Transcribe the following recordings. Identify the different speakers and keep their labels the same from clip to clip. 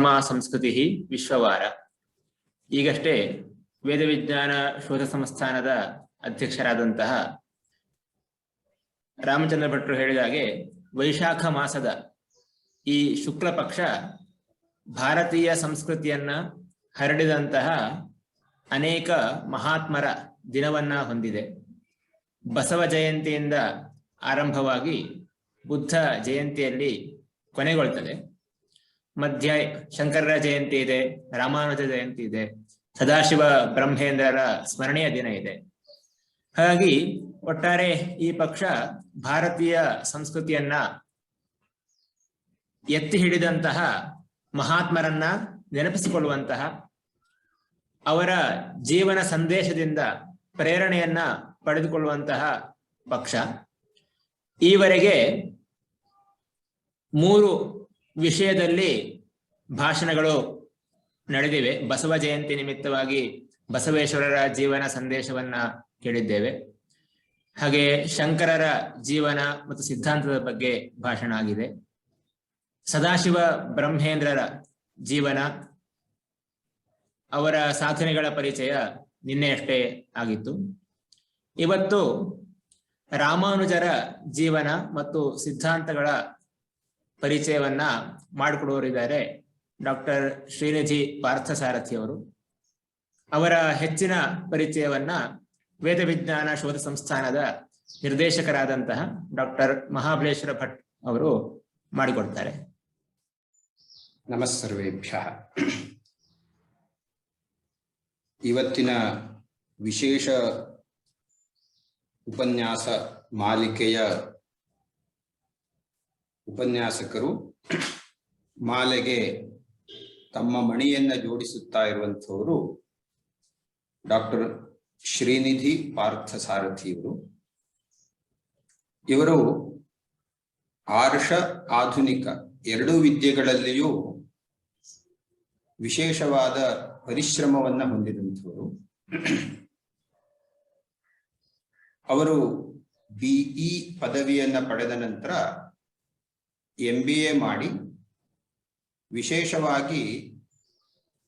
Speaker 1: ನಮ್ಮ ಸಂಸ್ಕೃತಿ ವಿಶ್ವವಾರ. ಈಗಷ್ಟೇ ವೇದ ವಿಜ್ಞಾನ ಶೋಧ ಸಂಸ್ಥಾನದ ಅಧ್ಯಕ್ಷರಾದಂತಹ ರಾಮಚಂದ್ರ ಭಟ್ರು ಹೇಳಿದ ಹಾಗೆ ವೈಶಾಖ ಮಾಸದ ಈ ಶುಕ್ಲ ಪಕ್ಷ ಭಾರತೀಯ ಸಂಸ್ಕೃತಿಯನ್ನ ಹರಡಿದಂತಹ ಅನೇಕ ಮಹಾತ್ಮರ ದಿನವನ್ನ ಹೊಂದಿದೆ. ಬಸವ ಜಯಂತಿಯಿಂದ ಆರಂಭವಾಗಿ ಬುದ್ಧ ಜಯಂತಿಯಲ್ಲಿ ಕೊನೆಗೊಳ್ತದೆ. ಮಧ್ಯ ಶಂಕರರ ಜಯಂತಿ ಇದೆ, ರಾಮಾನುಜ ಜಯಂತಿ ಇದೆ, ಸದಾಶಿವ ಬ್ರಹ್ಮೇಂದ್ರರ ಸ್ಮರಣೆಯ ದಿನ ಇದೆ. ಹಾಗಾಗಿ ಒಟ್ಟಾರೆ ಈ ಪಕ್ಷ ಭಾರತೀಯ ಸಂಸ್ಕೃತಿಯನ್ನ ಎತ್ತಿ ಹಿಡಿದಂತಹ ಮಹಾತ್ಮರನ್ನ ನೆನಪಿಸಿಕೊಳ್ಳುವಂತಹ, ಅವರ ಜೀವನ ಸಂದೇಶದಿಂದ ಪ್ರೇರಣೆಯನ್ನ ಪಡೆದುಕೊಳ್ಳುವಂತಹ ಪಕ್ಷ. ಈವರೆಗೆ 3 ವಿಷಯದಲ್ಲಿ ಭಾಷಣಗಳು ನಡೆದಿವೆ. ಬಸವ ಜಯಂತಿ ನಿಮಿತ್ತವಾಗಿ ಬಸವೇಶ್ವರರ ಜೀವನ ಸಂದೇಶವನ್ನ ಕೇಳಿದ್ದೇವೆ. ಹಾಗೆ ಶಂಕರರ ಜೀವನ ಮತ್ತು ಸಿದ್ಧಾಂತದ ಬಗ್ಗೆ ಭಾಷಣ ಆಗಿದೆ. ಸದಾಶಿವ ಬ್ರಹ್ಮೇಂದ್ರರ ಜೀವನ, ಅವರ ಸಾಧನೆಗಳ ಪರಿಚಯ ನಿನ್ನೆಯಷ್ಟೇ ಆಗಿತ್ತು. ಇವತ್ತು ರಾಮಾನುಜರ ಜೀವನ ಮತ್ತು ಸಿದ್ಧಾಂತಗಳ ಪರಿಚಯವನ್ನ ಮಾಡಿಕೊಡುವವರಿದ್ದಾರೆ ಡಾಕ್ಟರ್ ಶ್ರೀನಿಧಿ ಪಾರ್ಥಸಾರಥಿ ಅವರು. ಅವರ ಹೆಚ್ಚಿನ ಪರಿಚಯವನ್ನ ವೇದ ವಿಜ್ಞಾನ ಶೋಧ ಸಂಸ್ಥಾನದ ನಿರ್ದೇಶಕರಾದಂತಹ ಡಾಕ್ಟರ್ ಮಹಾಬಲೇಶ್ವರ ಭಟ್ ಅವರು ಮಾಡಿಕೊಡ್ತಾರೆ.
Speaker 2: ನಮಸ್ಸರ್ವೇಭ್ಯಃ. ಇವತ್ತಿನ ವಿಶೇಷ ಉಪನ್ಯಾಸ ಮಾಲಿಕೆಯ ಉಪನ್ಯಾಸಕರು ಮಾಲೆಗೆ ತಮ್ಮ ಮಣಿಯನ್ನ ಜೋಡಿಸುತ್ತಾ ಇರುವಂಥವರು ಡಾಕ್ಟರ್ ಶ್ರೀನಿಧಿ ಪಾರ್ಥಸಾರಥಿಯವರು. ಇವರು ಆರ್ಷ ಆಧುನಿಕ 2 ವಿದ್ಯೆಗಳಲ್ಲಿಯೂ ವಿಶೇಷವಾದ ಪರಿಶ್ರಮವನ್ನ ಹೊಂದಿದಂಥವರು. ಅವರು BE ಪದವಿಯನ್ನ ಪಡೆದ ನಂತರ MBA ಮಾಡಿ ವಿಶೇಷವಾಗಿ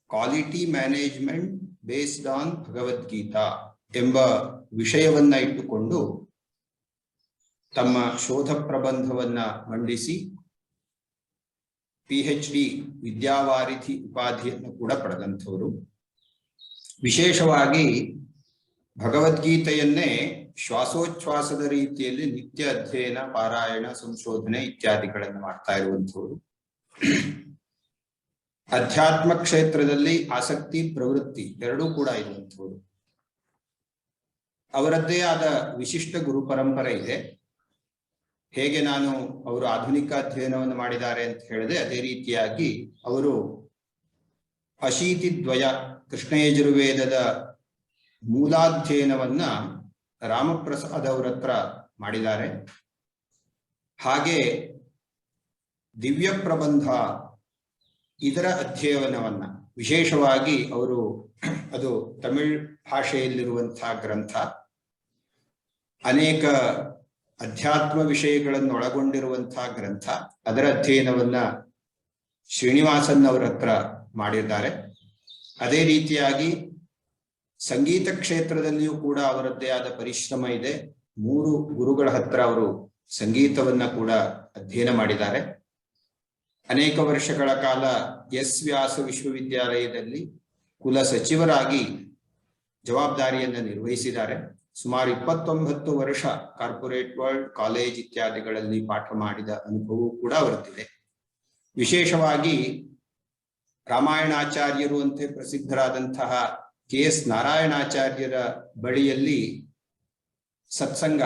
Speaker 2: quality management based on Bhagavad Gita ಎಂಬ ವಿಷಯವನ್ನ ಇಟ್ಟುಕೊಂಡು ತಮ್ಮ ಶೋಧ ಪ್ರಬಂಧವನ್ನ ಮಂಡಿಸಿ PhD ವಿದ್ಯಾವಾರಿಧಿ ಉಪಾಧಿಯನ್ನು ಕೂಡ ಪಡೆದಂಥವರು. ವಿಶೇಷವಾಗಿ ಭಗವದ್ಗೀತೆಯನ್ನೇ ಶ್ವಾಸೋಚ್ಛ್ವಾಸದ ರೀತಿಯಲ್ಲಿ ನಿತ್ಯ ಅಧ್ಯಯನ, ಪಾರಾಯಣ, ಸಂಶೋಧನೆ ಇತ್ಯಾದಿಗಳನ್ನು ಮಾಡ್ತಾ ಇರುವಂಥವರು. ಅಧ್ಯಾತ್ಮ ಕ್ಷೇತ್ರದಲ್ಲಿ ಆಸಕ್ತಿ, ಪ್ರವೃತ್ತಿ ಎರಡೂ ಕೂಡ ಇರುವಂಥವರು. ಅವರದ್ದೇ ಆದ ವಿಶಿಷ್ಟ ಗುರು ಪರಂಪರೆ ಇದೆ. ಹೇಗೆ ಅವರು ಆಧುನಿಕ ಅಧ್ಯಯನವನ್ನು ಮಾಡಿದ್ದಾರೆ ಅಂತ ಹೇಳಿದೆ, ಅದೇ ರೀತಿಯಾಗಿ ಅವರು ಅಶೀತಿದ್ವಯ ಕೃಷ್ಣ ಯಜುರ್ವೇದದ ಮೂಲಾಧ್ಯಯನವನ್ನ ರಾಮಪ್ರಸಾದ್ ಅವರ ಹತ್ರ ಮಾಡಿದ್ದಾರೆ. ಹಾಗೆ ದಿವ್ಯ ಪ್ರಬಂಧ ಇದರ ಅಧ್ಯಯನವನ್ನ ವಿಶೇಷವಾಗಿ ಅದು ತಮಿಳ್ ಭಾಷೆಯಲ್ಲಿರುವಂತಹ ಗ್ರಂಥ, ಅನೇಕ ಅಧ್ಯಾತ್ಮ ವಿಷಯಗಳನ್ನು ಒಳಗೊಂಡಿರುವಂತಹ ಗ್ರಂಥ, ಅದರ ಅಧ್ಯಯನವನ್ನ ಶ್ರೀನಿವಾಸನ್ ಅವರ ಹತ್ರ ಮಾಡಿದ್ದಾರೆ. ಅದೇ ರೀತಿಯಾಗಿ ಸಂಗೀತ ಕ್ಷೇತ್ರದಲ್ಲಿಯೂ ಕೂಡ ಅವರದ್ದೇ ಆದ ಪರಿಶ್ರಮ ಇದೆ. 3 ಗುರುಗಳ ಹತ್ರ ಅವರು ಸಂಗೀತವನ್ನ ಕೂಡ ಅಧ್ಯಯನ ಮಾಡಿದ್ದಾರೆ. ಅನೇಕ ವರ್ಷಗಳ ಕಾಲ ಎಸ್ ವ್ಯಾಸ ವಿಶ್ವವಿದ್ಯಾಲಯದಲ್ಲಿ ಕುಲ ಸಚಿವರಾಗಿ ಜವಾಬ್ದಾರಿಯನ್ನು ನಿರ್ವಹಿಸಿದ್ದಾರೆ. ಸುಮಾರು 29 ವರ್ಷ ಕಾರ್ಪೊರೇಟ್ ವರ್ಲ್ಡ್, ಕಾಲೇಜ್ ಇತ್ಯಾದಿಗಳಲ್ಲಿ ಪಾಠ ಮಾಡಿದ ಅನುಭವವೂ ಕೂಡ ಅವರದ್ದಿದೆ. ವಿಶೇಷವಾಗಿ ರಾಮಾಯಣಾಚಾರ್ಯರು ಅಂತೆ ಪ್ರಸಿದ್ಧರಾದಂತಹ KS ನಾರಾಯಣಾಚಾರ್ಯರ ಬಳಿಯಲ್ಲಿ ಸತ್ಸಂಗ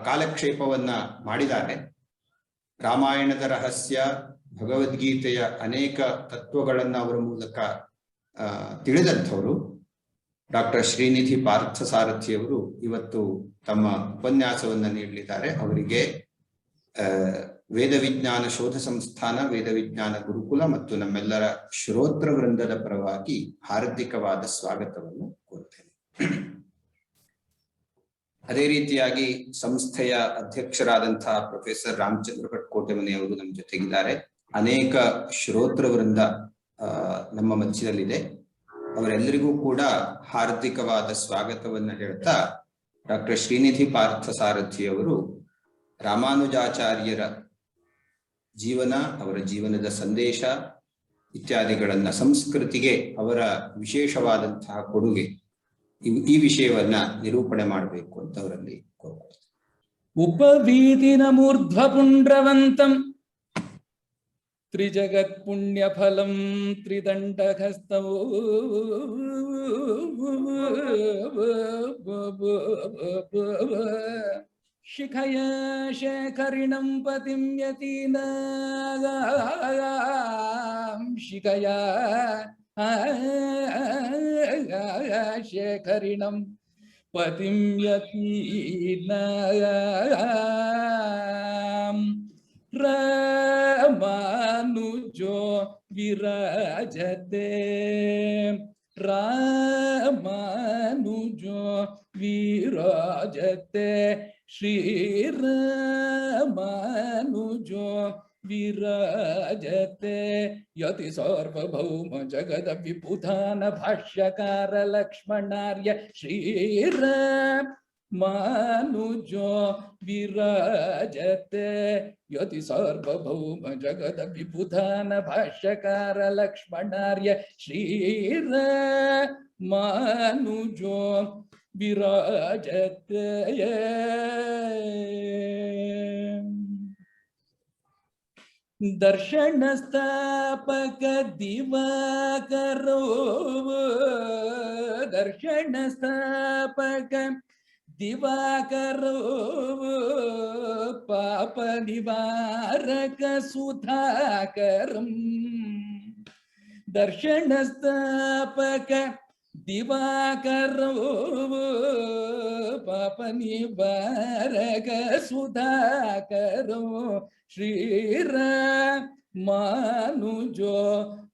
Speaker 2: ಕಾಲಕ್ಷೇಪವನ್ನ ಮಾಡಿದ್ದಾರೆ. ರಾಮಾಯಣದ ರಹಸ್ಯ, ಭಗವದ್ಗೀತೆಯ ಅನೇಕ ತತ್ವಗಳನ್ನ ಅವರ ಮೂಲಕ ತಿಳಿದಂಥವರು ಡಾಕ್ಟರ್ ಶ್ರೀನಿಧಿ ಪಾರ್ಥಸಾರಥಿಯವರು ಇವತ್ತು ತಮ್ಮ ಉಪನ್ಯಾಸವನ್ನ ನೀಡಲಿದ್ದಾರೆ. ಅವರಿಗೆ ವೇದ ವಿಜ್ಞಾನ ಶೋಧ ಸಂಸ್ಥಾನ, ವೇದ ವಿಜ್ಞಾನ ಗುರುಕುಲ ಮತ್ತು ನಮ್ಮೆಲ್ಲರ ಶ್ರೋತೃ ವೃಂದದ ಪರವಾಗಿ ಹಾರ್ದಿಕವಾದ ಸ್ವಾಗತವನ್ನು ಕೋರುತ್ತೇನೆ. ಅದೇ ರೀತಿಯಾಗಿ ಸಂಸ್ಥೆಯ ಅಧ್ಯಕ್ಷರಾದಂತಹ ಪ್ರೊಫೆಸರ್ ರಾಮಚಂದ್ರ ಭಟ್ ಕೋಟೆಮನಿ ಅವರು ನಮ್ಮ ಜೊತೆಗಿದ್ದಾರೆ. ಅನೇಕ ಶ್ರೋತೃ ವೃಂದ ನಮ್ಮ ಮಧ್ಯದಲ್ಲಿದೆ. ಅವರೆಲ್ಲರಿಗೂ ಕೂಡ ಹಾರ್ದಿಕವಾದ ಸ್ವಾಗತವನ್ನ ಹೇಳ್ತಾ, ಡಾಕ್ಟರ್ ಶ್ರೀನಿಧಿ ಪಾರ್ಥಸಾರಥಿ ಅವರು ರಾಮಾನುಜಾಚಾರ್ಯರ ಜೀವನ, ಅವರ ಜೀವನದ ಸಂದೇಶ ಇತ್ಯಾದಿಗಳನ್ನ, ಸಂಸ್ಕೃತಿಗೆ ಅವರ ವಿಶೇಷವಾದಂತಹ ಕೊಡುಗೆ, ಈ ವಿಷಯವನ್ನ ನಿರೂಪಣೆ ಮಾಡಬೇಕು ಅಂತ ಅವರಲ್ಲಿ ಕೋರ್ಕೊಳ್ತಾರೆ.
Speaker 3: ಉಪವೀತಿನ ಮೂರ್ಧ್ವ ಪುಂಡ್ರವಂತಂ ತ್ರಿಜಗತ್ ಪುಣ್ಯ ಫಲಂ ತ್ರಿದಂಡಹಸ್ತಂ ಶಿಖಯ ಶೇಖರಿಣಂ ಪತಿಂ ಯತೀನಾಂ ಶಿಖಯ ಶೇಖರಿಣಂ ಪತಿಂ ಯತೀನಾಂ ರಾಮಾನುಜೋ ವಿರಾಜತೆ ರಾಮಾನುಜೋ ವಿರಾಜತೆ ಶ್ರೀರಾಮಾನುಜೋ ವಿರಾಜತೆ ಯತಿ ಸಾರ್ವಭೌಮ ಜಗದ ವಿಪುಧಾನ ಭಾಷ್ಯಕಾರ ಲಕ್ಷ್ಮಣಾರ್ಯ ಶ್ರೀರಾಮಾನುಜೋ ವಿರಾಜತೆ ಯತಿ ಸಾರ್ವಭೌಮ ಜಗದ ವಿಪುಧಾನ ಭಾಷ್ಯಕಾರ ಲಕ್ಷ್ಮಣಾರ್ಯ ಶ್ರೀರಾಮಾನುಜೋ ವಿರಾಜತೆ ದರ್ಶನ ಸ್ಥಾಪಕ ದಿವಾಕರೋ ದರ್ಶನ ಸ್ಥಾಪಕ ದಿವಾಕರೋ ಪಾಪ ನಿವಾರಕ ಸುಧಾಕರಂ ದರ್ಶನ ಸ್ಥಾಪಕ ದಿವಾಕರೋ ಪಾಪ ನಿವಾರಕ ಸುಧಾಕರೋ ಶ್ರೀರಾಮಾನುಜೋ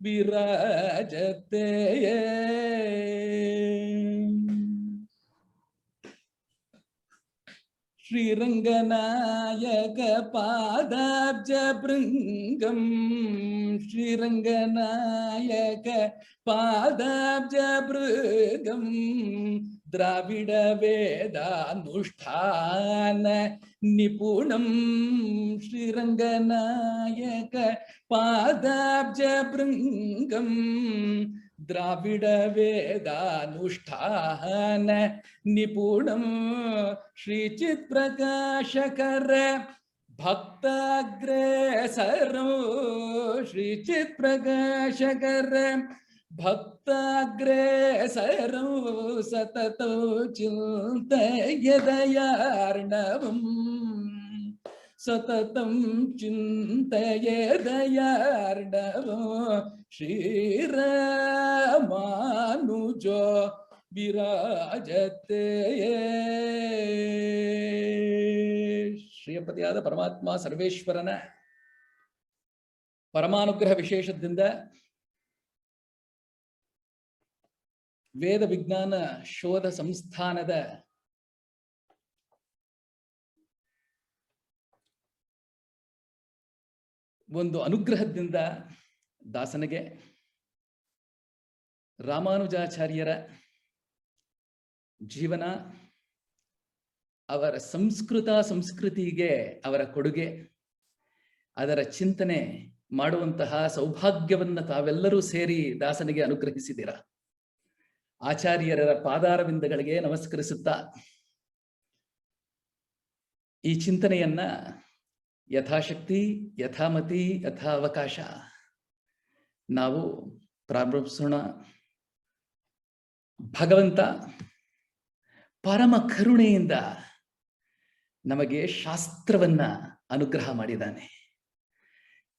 Speaker 3: ವಿರಾಜತೆ ಶ್ರೀರಂಗನಾಯಕ ಪಾದಾಬ್ಜ ಭೃಂಗಂ ಶ್ರೀರಂಗನಾಯಕ ಪಾದಾಬ್ಜ ಭೃಂಗಂ ದ್ರಾವಿಡ ವೇದಾನುಷ್ಠಾನ ನಿಪುಣಂ ಶ್ರೀರಂಗನಾಯಕ ಪಾದಾಬ್ಜ ಭೃಂಗಂ ದ್ರಾವಿಡ ವೇದಾನುಷ್ಠಾನ ನಿಪುಣಂ ಶ್ರೀಚಿತ್ ಪ್ರಕಾಶಕರ ಭಕ್ತಾಗ್ರೇಸರೋ ಶ್ರೀಚಿತ್ ಪ್ರಕಾಶಕರ ಭಕ್ತಾಗ್ರೇಸರೋ ಸತತೋ ಚಿಂತಯದಯಾರ್ಣವಂ ಸತತಂ ಚಿಂತಯದಯಾರ್ಣವೋ ಶ್ರೀರಾಮಾನುಜೋ ವಿರಾಜತೆ ಶ್ರೀಯಪತಿಯಾದ ಪರಮಾತ್ಮ ಸರ್ವೇಶ್ವರನ ಪರಮಾನುಗ್ರಹ ವಿಶೇಷದಿಂದ ವೇದ ವಿಜ್ಞಾನ ಶೋಧ ಸಂಸ್ಥಾನದ ಒಂದು ಅನುಗ್ರಹದಿಂದ ದಾಸನಿಗೆ ರಾಮಾನುಜಾಚಾರ್ಯರ ಜೀವನ, ಅವರ ಸಂಸ್ಕೃತಿಗೆ ಅವರ ಕೊಡುಗೆ, ಅದರ ಚಿಂತನೆ ಮಾಡುವಂತಹ ಸೌಭಾಗ್ಯವನ್ನು ತಾವೆಲ್ಲರೂ ಸೇರಿ ದಾಸನಿಗೆ ಅನುಗ್ರಹಿಸಿದ್ದೀರ. ಆಚಾರ್ಯರ ಪಾದಾರವಿಂದಗಳಿಗೆ ನಮಸ್ಕರಿಸುತ್ತಾ ಈ ಚಿಂತನೆಯನ್ನ ಯಥಾಶಕ್ತಿ, ಯಥಾಮತಿ, ಯಥಾವಕಾಶ ನಾವು ಪ್ರಾರಂಭಿಸೋಣ. ಭಗವಂತ ಪರಮ ಕರುಣೆಯಿಂದ ನಮಗೆ ಶಾಸ್ತ್ರವನ್ನ ಅನುಗ್ರಹ ಮಾಡಿದ್ದಾನೆ.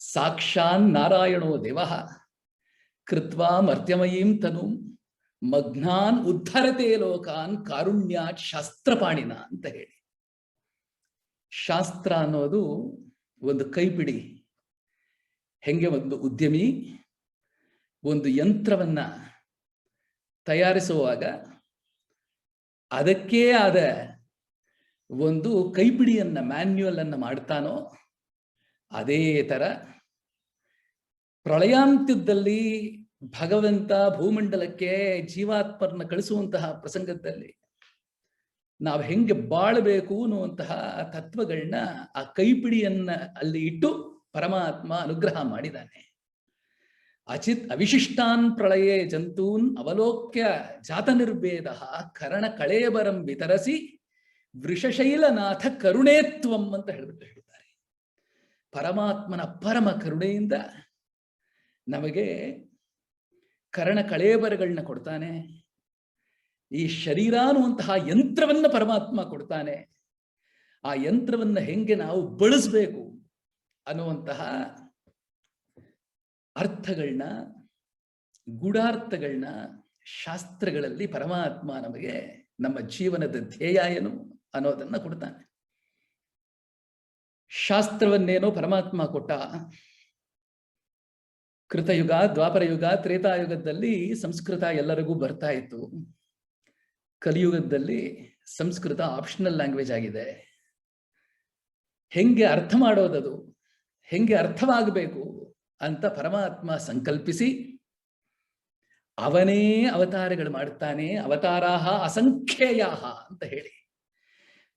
Speaker 3: ಸಾಕ್ಷಾನ್ ನಾರಾಯಣೋ ದೇವಃ ಕೃತ್ವಾ ಮರ್ತ್ಯಮಯೀಂ ತನು ಮಗ್ನಾನ್ ಉದ್ಧರತೆ ಲೋಕಾನ್ ಕಾರುಣ್ಯಾತ್ ಶಾಸ್ತ್ರಪಾಣಿನ ಅಂತ ಹೇಳಿ. ಶಾಸ್ತ್ರ ಅನ್ನೋದು ಒಂದು ಕೈಪಿಡಿ. ಹೆಂಗೆ ಒಂದು ಉದ್ಯಮಿ ಒಂದು ಯಂತ್ರವನ್ನ ತಯಾರಿಸುವಾಗ ಅದಕ್ಕೇ ಆದ ಒಂದು ಕೈಪಿಡಿಯನ್ನ ಮ್ಯಾನ್ಯುಯಲ್ ಅನ್ನ ಮಾಡ್ತಾನೋ, ಅದೇ ತರ ಪ್ರಳಯಾಂತ್ಯದಲ್ಲಿ ಭಗವಂತ ಭೂಮಂಡಲಕ್ಕೆ ಜೀವಾತ್ಮರನ್ನ ಕಳಿಸುವಂತಹ ಪ್ರಸಂಗದಲ್ಲಿ ನಾವು ಹೆಂಗೆ ಬಾಳಬೇಕು ಅನ್ನುವಂತಹ ತತ್ವಗಳನ್ನ ಆ ಕೈಪಿಡಿಯನ್ನ ಅಲ್ಲಿ ಇಟ್ಟು ಪರಮಾತ್ಮ ಅನುಗ್ರಹ ಮಾಡಿದ್ದಾನೆ. ಅವಿಶಿಷ್ಟಾನ್ ಪ್ರಳಯೇ ಜಂತೂನ್ ಅವಲೋಕ್ಯ ಜಾತ ನಿರ್ಭೇದ ಕರಣ ಕಳೇಬರಂ ವಿತರಸಿ ವೃಷಶೈಲನಾಥ ಕರುಣೇತ್ವಂ ಅಂತ ಹೇಳಿದ್ದಾರೆ. ಪರಮಾತ್ಮನ ಪರಮ ಕರುಣೆಯಿಂದ ನಮಗೆ ಕರಣ ಕಳೇಬರಗಳನ್ನ ಕೊಡ್ತಾನೆ. ಈ ಶರೀರ ಅನ್ನುವಂತಹ ಯಂತ್ರವನ್ನ ಪರಮಾತ್ಮ ಕೊಡ್ತಾನೆ. ಆ ಯಂತ್ರವನ್ನ ಹೆಂಗೆ ನಾವು ಬಳಸಬೇಕು ಅನ್ನುವಂತಹ ಅರ್ಥಗಳನ್ನ, ಗೂಢಾರ್ಥಗಳನ್ನ ಶಾಸ್ತ್ರಗಳಲ್ಲಿ ಪರಮಾತ್ಮ ನಮಗೆ ನಮ್ಮ ಜೀವನದ ಧ್ಯೇಯ ಏನು ಅನ್ನೋದನ್ನ ಕೊಡ್ತಾನೆ. ಶಾಸ್ತ್ರವನ್ನೇನೋ ಪರಮಾತ್ಮ ಕೊಟ್ಟ. ಕೃತಯುಗ, ದ್ವಾಪರಯುಗ, ತ್ರೇತಾಯುಗದಲ್ಲಿ ಸಂಸ್ಕೃತ ಎಲ್ಲರಿಗೂ ಬರ್ತಾ ಇತ್ತು. ಕಲಿಯುಗದಲ್ಲಿ ಸಂಸ್ಕೃತ ಆಪ್ಷನಲ್ ಲ್ಯಾಂಗ್ವೇಜ್ ಆಗಿದೆ. ಹೆಂಗೆ ಅರ್ಥ ಮಾಡೋದದು, ಹೆಂಗೆ ಅರ್ಥವಾಗಬೇಕು ಅಂತ ಪರಮಾತ್ಮ ಸಂಕಲ್ಪಿಸಿ ಅವನೇ ಅವತಾರಗಳು ಮಾಡುತ್ತಾನೆ. ಅವತಾರಾಹ ಅಸಂಖ್ಯೇಯಾಹ ಅಂತ ಹೇಳಿ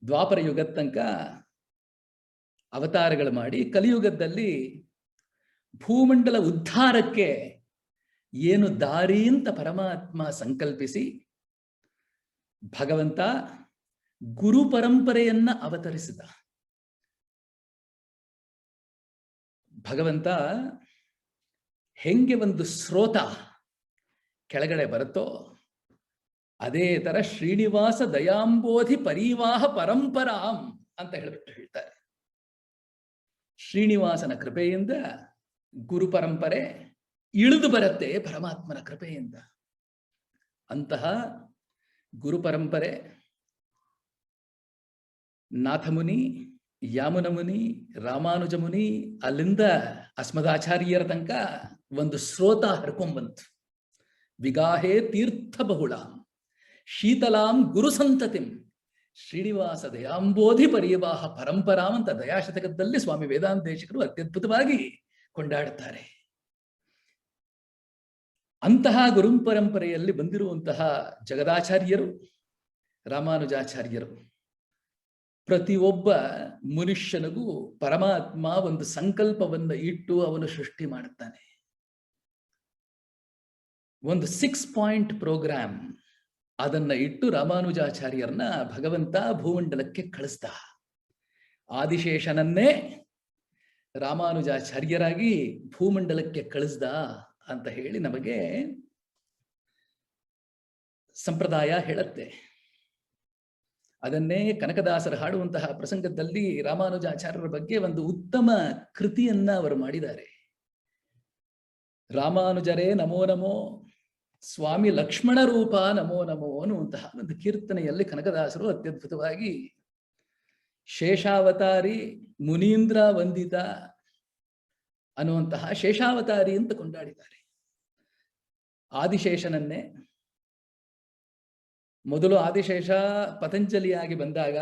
Speaker 3: ದ್ವಾಪರ ಯುಗದ ತನಕ ಅವತಾರಗಳು ಮಾಡಿ ಕಲಿಯುಗದಲ್ಲಿ ಭೂಮಂಡಲ ಉದ್ಧಾರಕ್ಕೆ ಏನು ದಾರಿ ಅಂತ ಪರಮಾತ್ಮ ಸಂಕಲ್ಪಿಸಿ ಭಗವಂತ ಗುರು ಪರಂಪರೆಯನ್ನ ಅವತರಿಸಿದ. ಭಗವಂತ ಹೆಂಗೆ ಒಂದು ಸ್ರೋತ ಕೆಳಗಡೆ ಬರುತ್ತೋ ಅದೇ ತರ ಶ್ರೀನಿವಾಸ ದಯಾಂಬೋಧಿ ಪರಿವಾಹ ಪರಂಪರಾಂ ಅಂತ ಹೇಳ್ತಾರೆ. ಶ್ರೀನಿವಾಸನ ಕೃಪೆಯಿಂದ ಗುರು ಪರಂಪರೆ ಇಳಿದು ಬರುತ್ತೆ ಪರಮಾತ್ಮನ ಕೃಪೆಯಿಂದ. ಅಂತಹ ಗುರು ಪರಂಪರೆ ನಾಥಮುನಿ, ಯಾಮುನ ಮುನಿ, ರಾಮಾನುಜ ಮುನಿ, ಅಲ್ಲಿಂದ ಅಸ್ಮದಾಚಾರ್ಯರ ತನಕ ಒಂದು ಸ್ರೋತ ಹರ್ಕೊಂಬಂತು. ವಿಗಾಹೇ ತೀರ್ಥ ಬಹುಳ ಶೀತಲಾಂ ಗುರು ಸಂತತಿಂ ಶ್ರೀನಿವಾಸ ದಯಾಂಬೋಧಿ ಪರಿವಾಹ ಪರಂಪರಾಂ ಅಂತ ದಯಾಶತಕದಲ್ಲಿ ಸ್ವಾಮಿ ವೇದಾಂತೇಶಕರು ಅತ್ಯದ್ಭುತವಾಗಿ ಕೊಂಡಾಡುತ್ತಾರೆ. ಅಂತಹ ಗುರು ಪರಂಪರೆಯಲ್ಲಿ ಬಂದಿರುವಂತಹ ಜಗದಾಚಾರ್ಯರು, ರಾಮಾನುಜಾಚಾರ್ಯರು, ಪ್ರತಿಯೊಬ್ಬ ಮನುಷ್ಯನಿಗೂ ಪರಮಾತ್ಮ ಒಂದು ಸಂಕಲ್ಪವನ್ನು ಇಟ್ಟು ಅವನು ಸೃಷ್ಟಿ ಮಾಡುತ್ತಾನೆ. ಒಂದು 6 ಪಾಯಿಂಟ್ ಪ್ರೋಗ್ರಾಮ್ ಅದನ್ನ ಇಟ್ಟು ರಾಮಾನುಜಾಚಾರ್ಯರನ್ನ ಭಗವಂತ ಭೂಮಂಡಲಕ್ಕೆ ಕಳಿಸ್ದ. ಆದಿಶೇಷನನ್ನೇ ರಾಮಾನುಜಾಚಾರ್ಯರಾಗಿ ಭೂಮಂಡಲಕ್ಕೆ ಕಳಿಸ್ದ ಅಂತ ಹೇಳಿ ನಮಗೆ ಸಂಪ್ರದಾಯ ಹೇಳುತ್ತೆ. ಅದನ್ನೇ ಕನಕದಾಸರು ಹಾಡುವಂತಹ ಪ್ರಸಂಗದಲ್ಲಿ ರಾಮಾನುಜಾಚಾರ್ಯರ ಬಗ್ಗೆ ಒಂದು ಉತ್ತಮ ಕೃತಿಯನ್ನ ಅವರು ಮಾಡಿದ್ದಾರೆ. ರಾಮಾನುಜರೇ ನಮೋ ನಮೋ, ಸ್ವಾಮಿ ಲಕ್ಷ್ಮಣ ರೂಪ ನಮೋ ನಮೋ ಅನ್ನುವಂತಹ ಒಂದು ಕೀರ್ತನೆಯಲ್ಲಿ ಕನಕದಾಸರು ಅತ್ಯದ್ಭುತವಾಗಿ ಶೇಷಾವತಾರಿ ಮುನೀಂದ್ರ ವಂದಿತ ಅನ್ನುವಂತಹ ಶೇಷಾವತಾರಿ ಅಂತ ಕೊಂಡಾಡಿದ್ದಾರೆ. ಆದಿಶೇಷನನ್ನೇ ಮೊದಲು ಆದಿಶೇಷ ಪತಂಜಲಿಯಾಗಿ ಬಂದಾಗ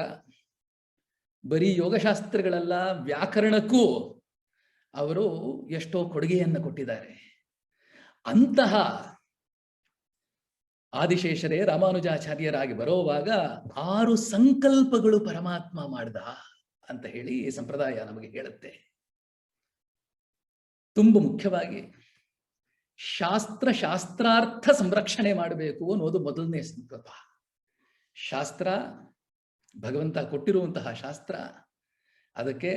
Speaker 3: ಬರೀ ಯೋಗಶಾಸ್ತ್ರಗಳೆಲ್ಲ ವ್ಯಾಕರಣಕ್ಕೂ ಅವರು ಎಷ್ಟೋ ಕೊಡುಗೆಯನ್ನು ಕೊಟ್ಟಿದ್ದಾರೆ. ಅಂತಹ ಆದಿಶೇಷರೇ ರಾಮಾನುಜಾಚಾರ್ಯರಾಗಿ ಬರೋವಾಗ 6 ಸಂಕಲ್ಪಗಳು ಪರಮಾತ್ಮ ಮಾಡ್ದ ಅಂತ ಹೇಳಿ ಸಂಪ್ರದಾಯ ನಮಗೆ ಹೇಳುತ್ತೆ. ತುಂಬ ಮುಖ್ಯವಾಗಿ ಶಾಸ್ತ್ರಾರ್ಥ ಸಂರಕ್ಷಣೆ ಮಾಡಬೇಕು ಅನ್ನೋದು ಮೊದಲನೇ ಸಂಕಲ್ಪ. ಶಾಸ್ತ್ರ ಭಗವಂತ ಕೊಟ್ಟಿರುವಂತಹ ಶಾಸ್ತ್ರ, ಅದಕ್ಕೆ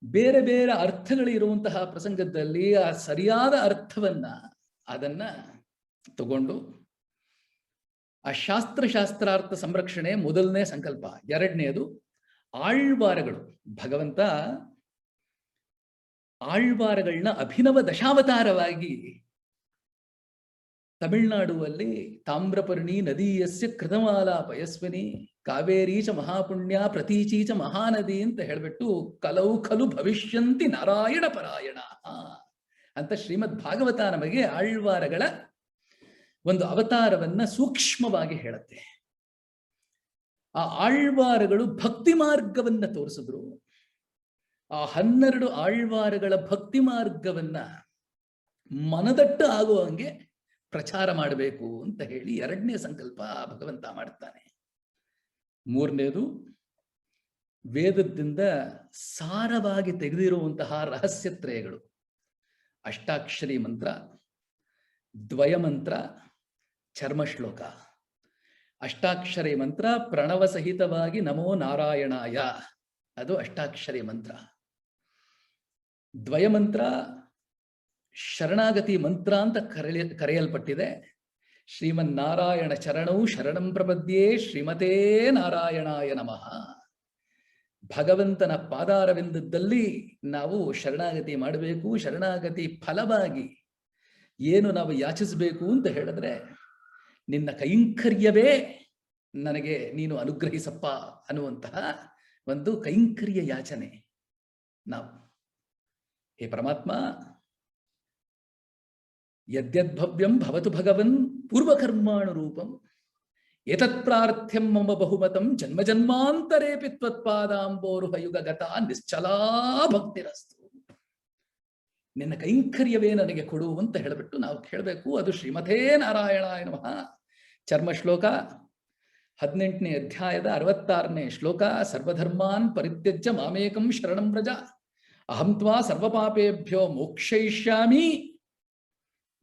Speaker 3: ಬೇರೆ ಬೇರೆ ಅರ್ಥಗಳು ಇರುವಂತಹ ಪ್ರಸಂಗದಲ್ಲಿ ಆ ಸರಿಯಾದ ಅರ್ಥವನ್ನ ಅದನ್ನ ತಗೊಂಡು ಆ ಶಾಸ್ತ್ರಾರ್ಥ ಸಂರಕ್ಷಣೆ ಮೊದಲನೇ ಸಂಕಲ್ಪ. ಎರಡನೇದು ಆಳ್ವಾರಗಳು. ಭಗವಂತ ಆಳ್ವಾರಗಳನ್ನ ಅಭಿನವ ದಶಾವತಾರವಾಗಿ ತಮಿಳುನಾಡುವಲ್ಲಿ ತಾಮ್ರಪರ್ಣಿ ನದೀಯಸ್ಯ ಕೃತಮಾಲಾ ಪಯಸ್ವಿನಿ ಕಾವೇರೀಚ ಮಹಾಪುಣ್ಯ ಪ್ರತೀಚೀಚ ಮಹಾನದಿ ಅಂತ ಹೇಳ್ಬಿಟ್ಟು ಕಲೌ ಖಲು ಭವಿಷ್ಯಂತಿ ನಾರಾಯಣ ಪರಾಯಣ ಅಂತ ಶ್ರೀಮದ್ ಭಾಗವತ ನಮಗೆ ಆಳ್ವಾರಗಳ ಒಂದು ಅವತಾರವನ್ನ ಸೂಕ್ಷ್ಮವಾಗಿ ಹೇಳುತ್ತೆ. ಆ ಆಳ್ವಾರಗಳು ಭಕ್ತಿ ಮಾರ್ಗವನ್ನ ತೋರಿಸಿದ್ರು. ಆ 12 ಆಳ್ವಾರಗಳ ಭಕ್ತಿ ಮಾರ್ಗವನ್ನ ಮನದಟ್ಟು ಆಗುವಂಗೆ ಪ್ರಚಾರ ಮಾಡಬೇಕು ಅಂತ ಹೇಳಿ ಎರಡನೇ ಸಂಕಲ್ಪ ಭಗವಂತ ಮಾಡ್ತಾನೆ. ಮೂರನೇದು, ವೇದದಿಂದ ಸಾರವಾಗಿ ತೆಗೆದಿರುವಂತಹ ರಹಸ್ಯತ್ರಯಗಳು, ಅಷ್ಟಾಕ್ಷರಿ ಮಂತ್ರ, ದ್ವಯಮಂತ್ರ, ಚರ್ಮಶ್ಲೋಕ. ಅಷ್ಟಾಕ್ಷರಿ ಮಂತ್ರ ಪ್ರಣವ ಸಹಿತವಾಗಿ ನಮೋ ನಾರಾಯಣಾಯ, ಅದು ಅಷ್ಟಾಕ್ಷರಿ ಮಂತ್ರ. ದ್ವಯಮಂತ್ರ ಶರಣಾಗತಿ ಮಂತ್ರ ಅಂತ ಕರೆಯಲ್ಪಟ್ಟಿದೆ. ಶ್ರೀಮನ್ನಾರಾಯಣ ಚರಣೌ ಶರಣಂ ಪ್ರಪದ್ಯೆ ಶ್ರೀಮತೇ ನಾರಾಯಣಾಯ ನಮಃ. ಭಗವಂತನ ಪಾದಾರವಿಂದದಲ್ಲಿ ನಾವು ಶರಣಾಗತಿ ಮಾಡಬೇಕು. ಶರಣಾಗತಿ ಫಲವಾಗಿ ಏನು ನಾವು ಯಾಚಿಸಬೇಕು ಅಂತ ಹೇಳಿದ್ರೆ, ನಿನ್ನ ಕೈಂಕರ್ಯವೇ ನನಗೆ ನೀನು ಅನುಗ್ರಹಿಸಪ್ಪ ಅನ್ನುವಂತಹ ಒಂದು ಕೈಂಕರ್ಯ ಯಾಚನೆ ನಾವು. ಹೇ ಪರಮಾತ್ಮ, ಯದ್ಯದ್ಭವ್ಯಂ ಭವತು ಭಗವನ್ ಪೂರ್ವಕರ್ಮಾಣು ರೂಪಂ ಏತತ್ ಪ್ರಾರ್ಥ್ಯಂ ಮಮ ಬಹುಮತಂ ಜನ್ಮಜನ್ಮಾಂತರೇಪಿ ತ್ವತ್ಪಾದಾಂಬೋರುಹಯುಗಗತ ನಿಶ್ಚಲಾ ಭಕ್ತಿರಸ್ತು. ನಿನ್ನ ಕೈಂಕರ್ಯವೇ ನನಗೆ ಕೊಡು ಅಂತ ಹೇಳಿಬಿಟ್ಟು ನಾವು ಕೇಳಬೇಕು. ಅದು ಶ್ರೀಮತೇ ನಾರಾಯಣಾಯ ನಮಃ. ಚರ್ಮ ಶ್ಲೋಕ 18ನೇ ಅಧ್ಯಾಯದ 66ನೇ ಶ್ಲೋಕ. ಸರ್ವಧರ್ಮಾನ್ ಪರಿತ್ಯಜ್ಯ ಮಾಮೇಕಂ ಶರಣಂ ವ್ರಜ ಅಹಂ ತ್ವಾ ಸರ್ವಪಾಪೇಭ್ಯೋ ಮೋಕ್ಷಯಿಷ್ಯಾಮಿ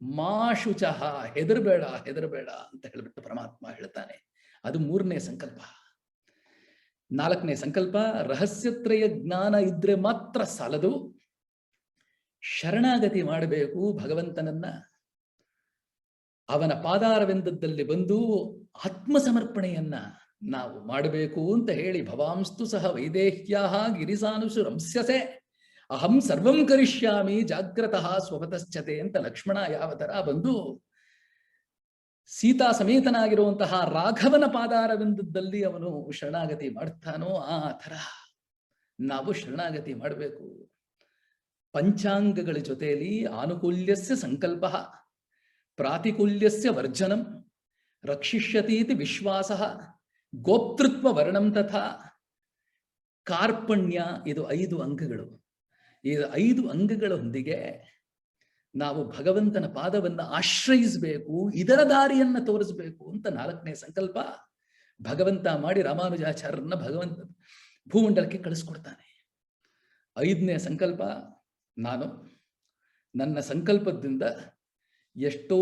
Speaker 3: ಮಾ ಶುಚಃ. ಹೆದರಬೇಡ ಹೆದರಬೇಡ ಅಂತ ಹೇಳಿಬಿಟ್ಟು ಪರಮಾತ್ಮ ಹೇಳ್ತಾನೆ. ಅದು 3ನೇ ಸಂಕಲ್ಪ. 4ನೇ ಸಂಕಲ್ಪ, ರಹಸ್ಯತ್ರಯ ಜ್ಞಾನ ಇದ್ರೆ ಮಾತ್ರ ಸಾಲದು, ಶರಣಾಗತಿ ಮಾಡಬೇಕು ಭಗವಂತನನ್ನ. ಅವನ ಪಾದಾರವಿಂದದಲ್ಲಿ ಬಂದು ಆತ್ಮಸಮರ್ಪಣೆಯನ್ನ ನಾವು ಮಾಡಬೇಕು ಅಂತ ಹೇಳಿ, ಭವಾಂಸ್ತು ಸಹ ವೈದೇಹ್ಯಾ ಗಿರಿಸಾನುಷು ರಂಸ್ಯಸೆ ಅಹಂ ಸರ್ವಂ ಕರಿಷ್ಯಾಮಿ ಜಾಗ್ರತಃ ಸ್ವಪತಶ್ಚತೆ ಅಂತ ಲಕ್ಷ್ಮಣ ಯಾವ ತರ ಬಂದು ಸೀತಾ ಸಮೇತನಾಗಿರುವಂತಹ ರಾಘವನ ಪಾದಾರವಿಂದದಲ್ಲಿ ಅವನು ಶರಣಾಗತಿ ಮಾಡ್ತಾನೋ, ಆ ಥರ ನಾವು ಶರಣಾಗತಿ ಮಾಡಬೇಕು. ಪಂಚಾಂಗಗಳ ಜೊತೆಯಲ್ಲಿ ಆನುಕೂಲ್ಯಸ್ಯ ಸಂಕಲ್ಪ, ಪ್ರಾತಿಕೂಲ್ಯಸ್ಯ ವರ್ಜನಂ, ರಕ್ಷಿಷ್ಯತೀತಿ ವಿಶ್ವಾಸ, ಗೋಪ್ತೃತ್ವ ವರ್ಣಂ ತಥಾ ಕಾರ್ಪಣ್ಯ. ಇದು 5 ಅಂಗಗಳು. ಈ 5 ಅಂಗಗಳೊಂದಿಗೆ ನಾವು ಭಗವಂತನ ಪಾದವನ್ನು ಆಶ್ರಯಿಸಬೇಕು, ಇದರ ದಾರಿಯನ್ನ ತೋರಿಸಬೇಕು ಅಂತ 4ನೇ ಸಂಕಲ್ಪ ಭಗವಂತ ಮಾಡಿ ರಾಮಾನುಜಾಚಾರ್ಯರನ್ನ ಭಗವಂತ ಭೂಮಂಡಲಕ್ಕೆ ಕಳಿಸ್ಕೊಡ್ತಾನೆ. 5ನೇ ಸಂಕಲ್ಪ, ನಾನು ನನ್ನ ಸಂಕಲ್ಪದಿಂದ ಎಷ್ಟೋ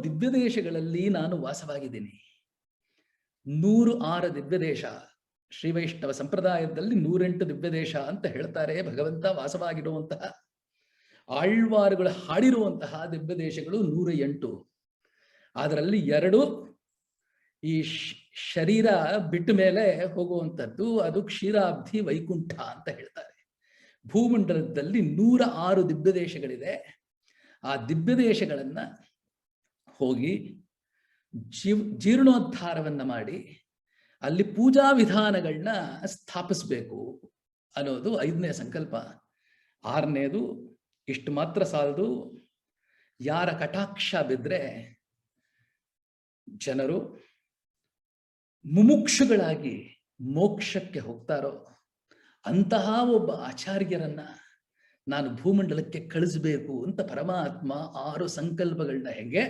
Speaker 3: ದಿವ್ಯ ದೇಶಗಳಲ್ಲಿ ನಾನು ವಾಸವಾಗಿದ್ದೀನಿ. 106 ದಿವ್ಯ ದೇಶ. ಶ್ರೀ ವೈಷ್ಣವ ಸಂಪ್ರದಾಯದಲ್ಲಿ 108 ದಿವ್ಯ ದೇಶ ಅಂತ ಹೇಳ್ತಾರೆ. ಭಗವಂತ ವಾಸವಾಗಿರುವಂತಹ, ಆಳ್ವಾರುಗಳು ಹಾಡಿರುವಂತಹ ದಿವ್ಯ ದೇಶಗಳು 108. ಅದರಲ್ಲಿ 2 ಈ ಶರೀರ ಬಿಟ್ಟ ಮೇಲೆ ಹೋಗುವಂಥದ್ದು, ಅದು ಕ್ಷೀರಾಬ್ಧಿ ವೈಕುಂಠ ಅಂತ ಹೇಳ್ತಾರೆ. ಭೂಮಂಡಲದಲ್ಲಿ 106 ದಿವ್ಯ ದೇಶಗಳಿದೆ. ಆ ದಿವ್ಯ ದೇಶಗಳನ್ನ ಹೋಗಿ ಜೀರ್ಣೋದ್ಧಾರವನ್ನ ಮಾಡಿ ಅಲ್ಲಿ ಪೂಜಾ ವಿಧಾನಗಳನ್ನ ಸ್ಥಾಪಿಸಬೇಕು ಅನ್ನೋದು 5ನೇ ಸಂಕಲ್ಪ. 6ನೇದು, ಇಷ್ಟು ಮಾತ್ರ ಸಾಲದು, ಯಾರ ಕಟಾಕ್ಷ ಬಿದ್ರೆ ಜನರು ಮುಮುಕ್ಷುಗಳಾಗಿ ಮೋಕ್ಷಕ್ಕೆ ಹೋಗ್ತಾರೋ ಅಂತಹ ಒಬ್ಬ ಆಚಾರ್ಯರನ್ನ ನಾನು ಭೂಮಂಡಲಕ್ಕೆ ಕಳಿಸ್ಬೇಕು ಅಂತ ಪರಮಾತ್ಮ 6 ಸಂಕಲ್ಪಗಳನ್ನ, ಹೆಂಗೆ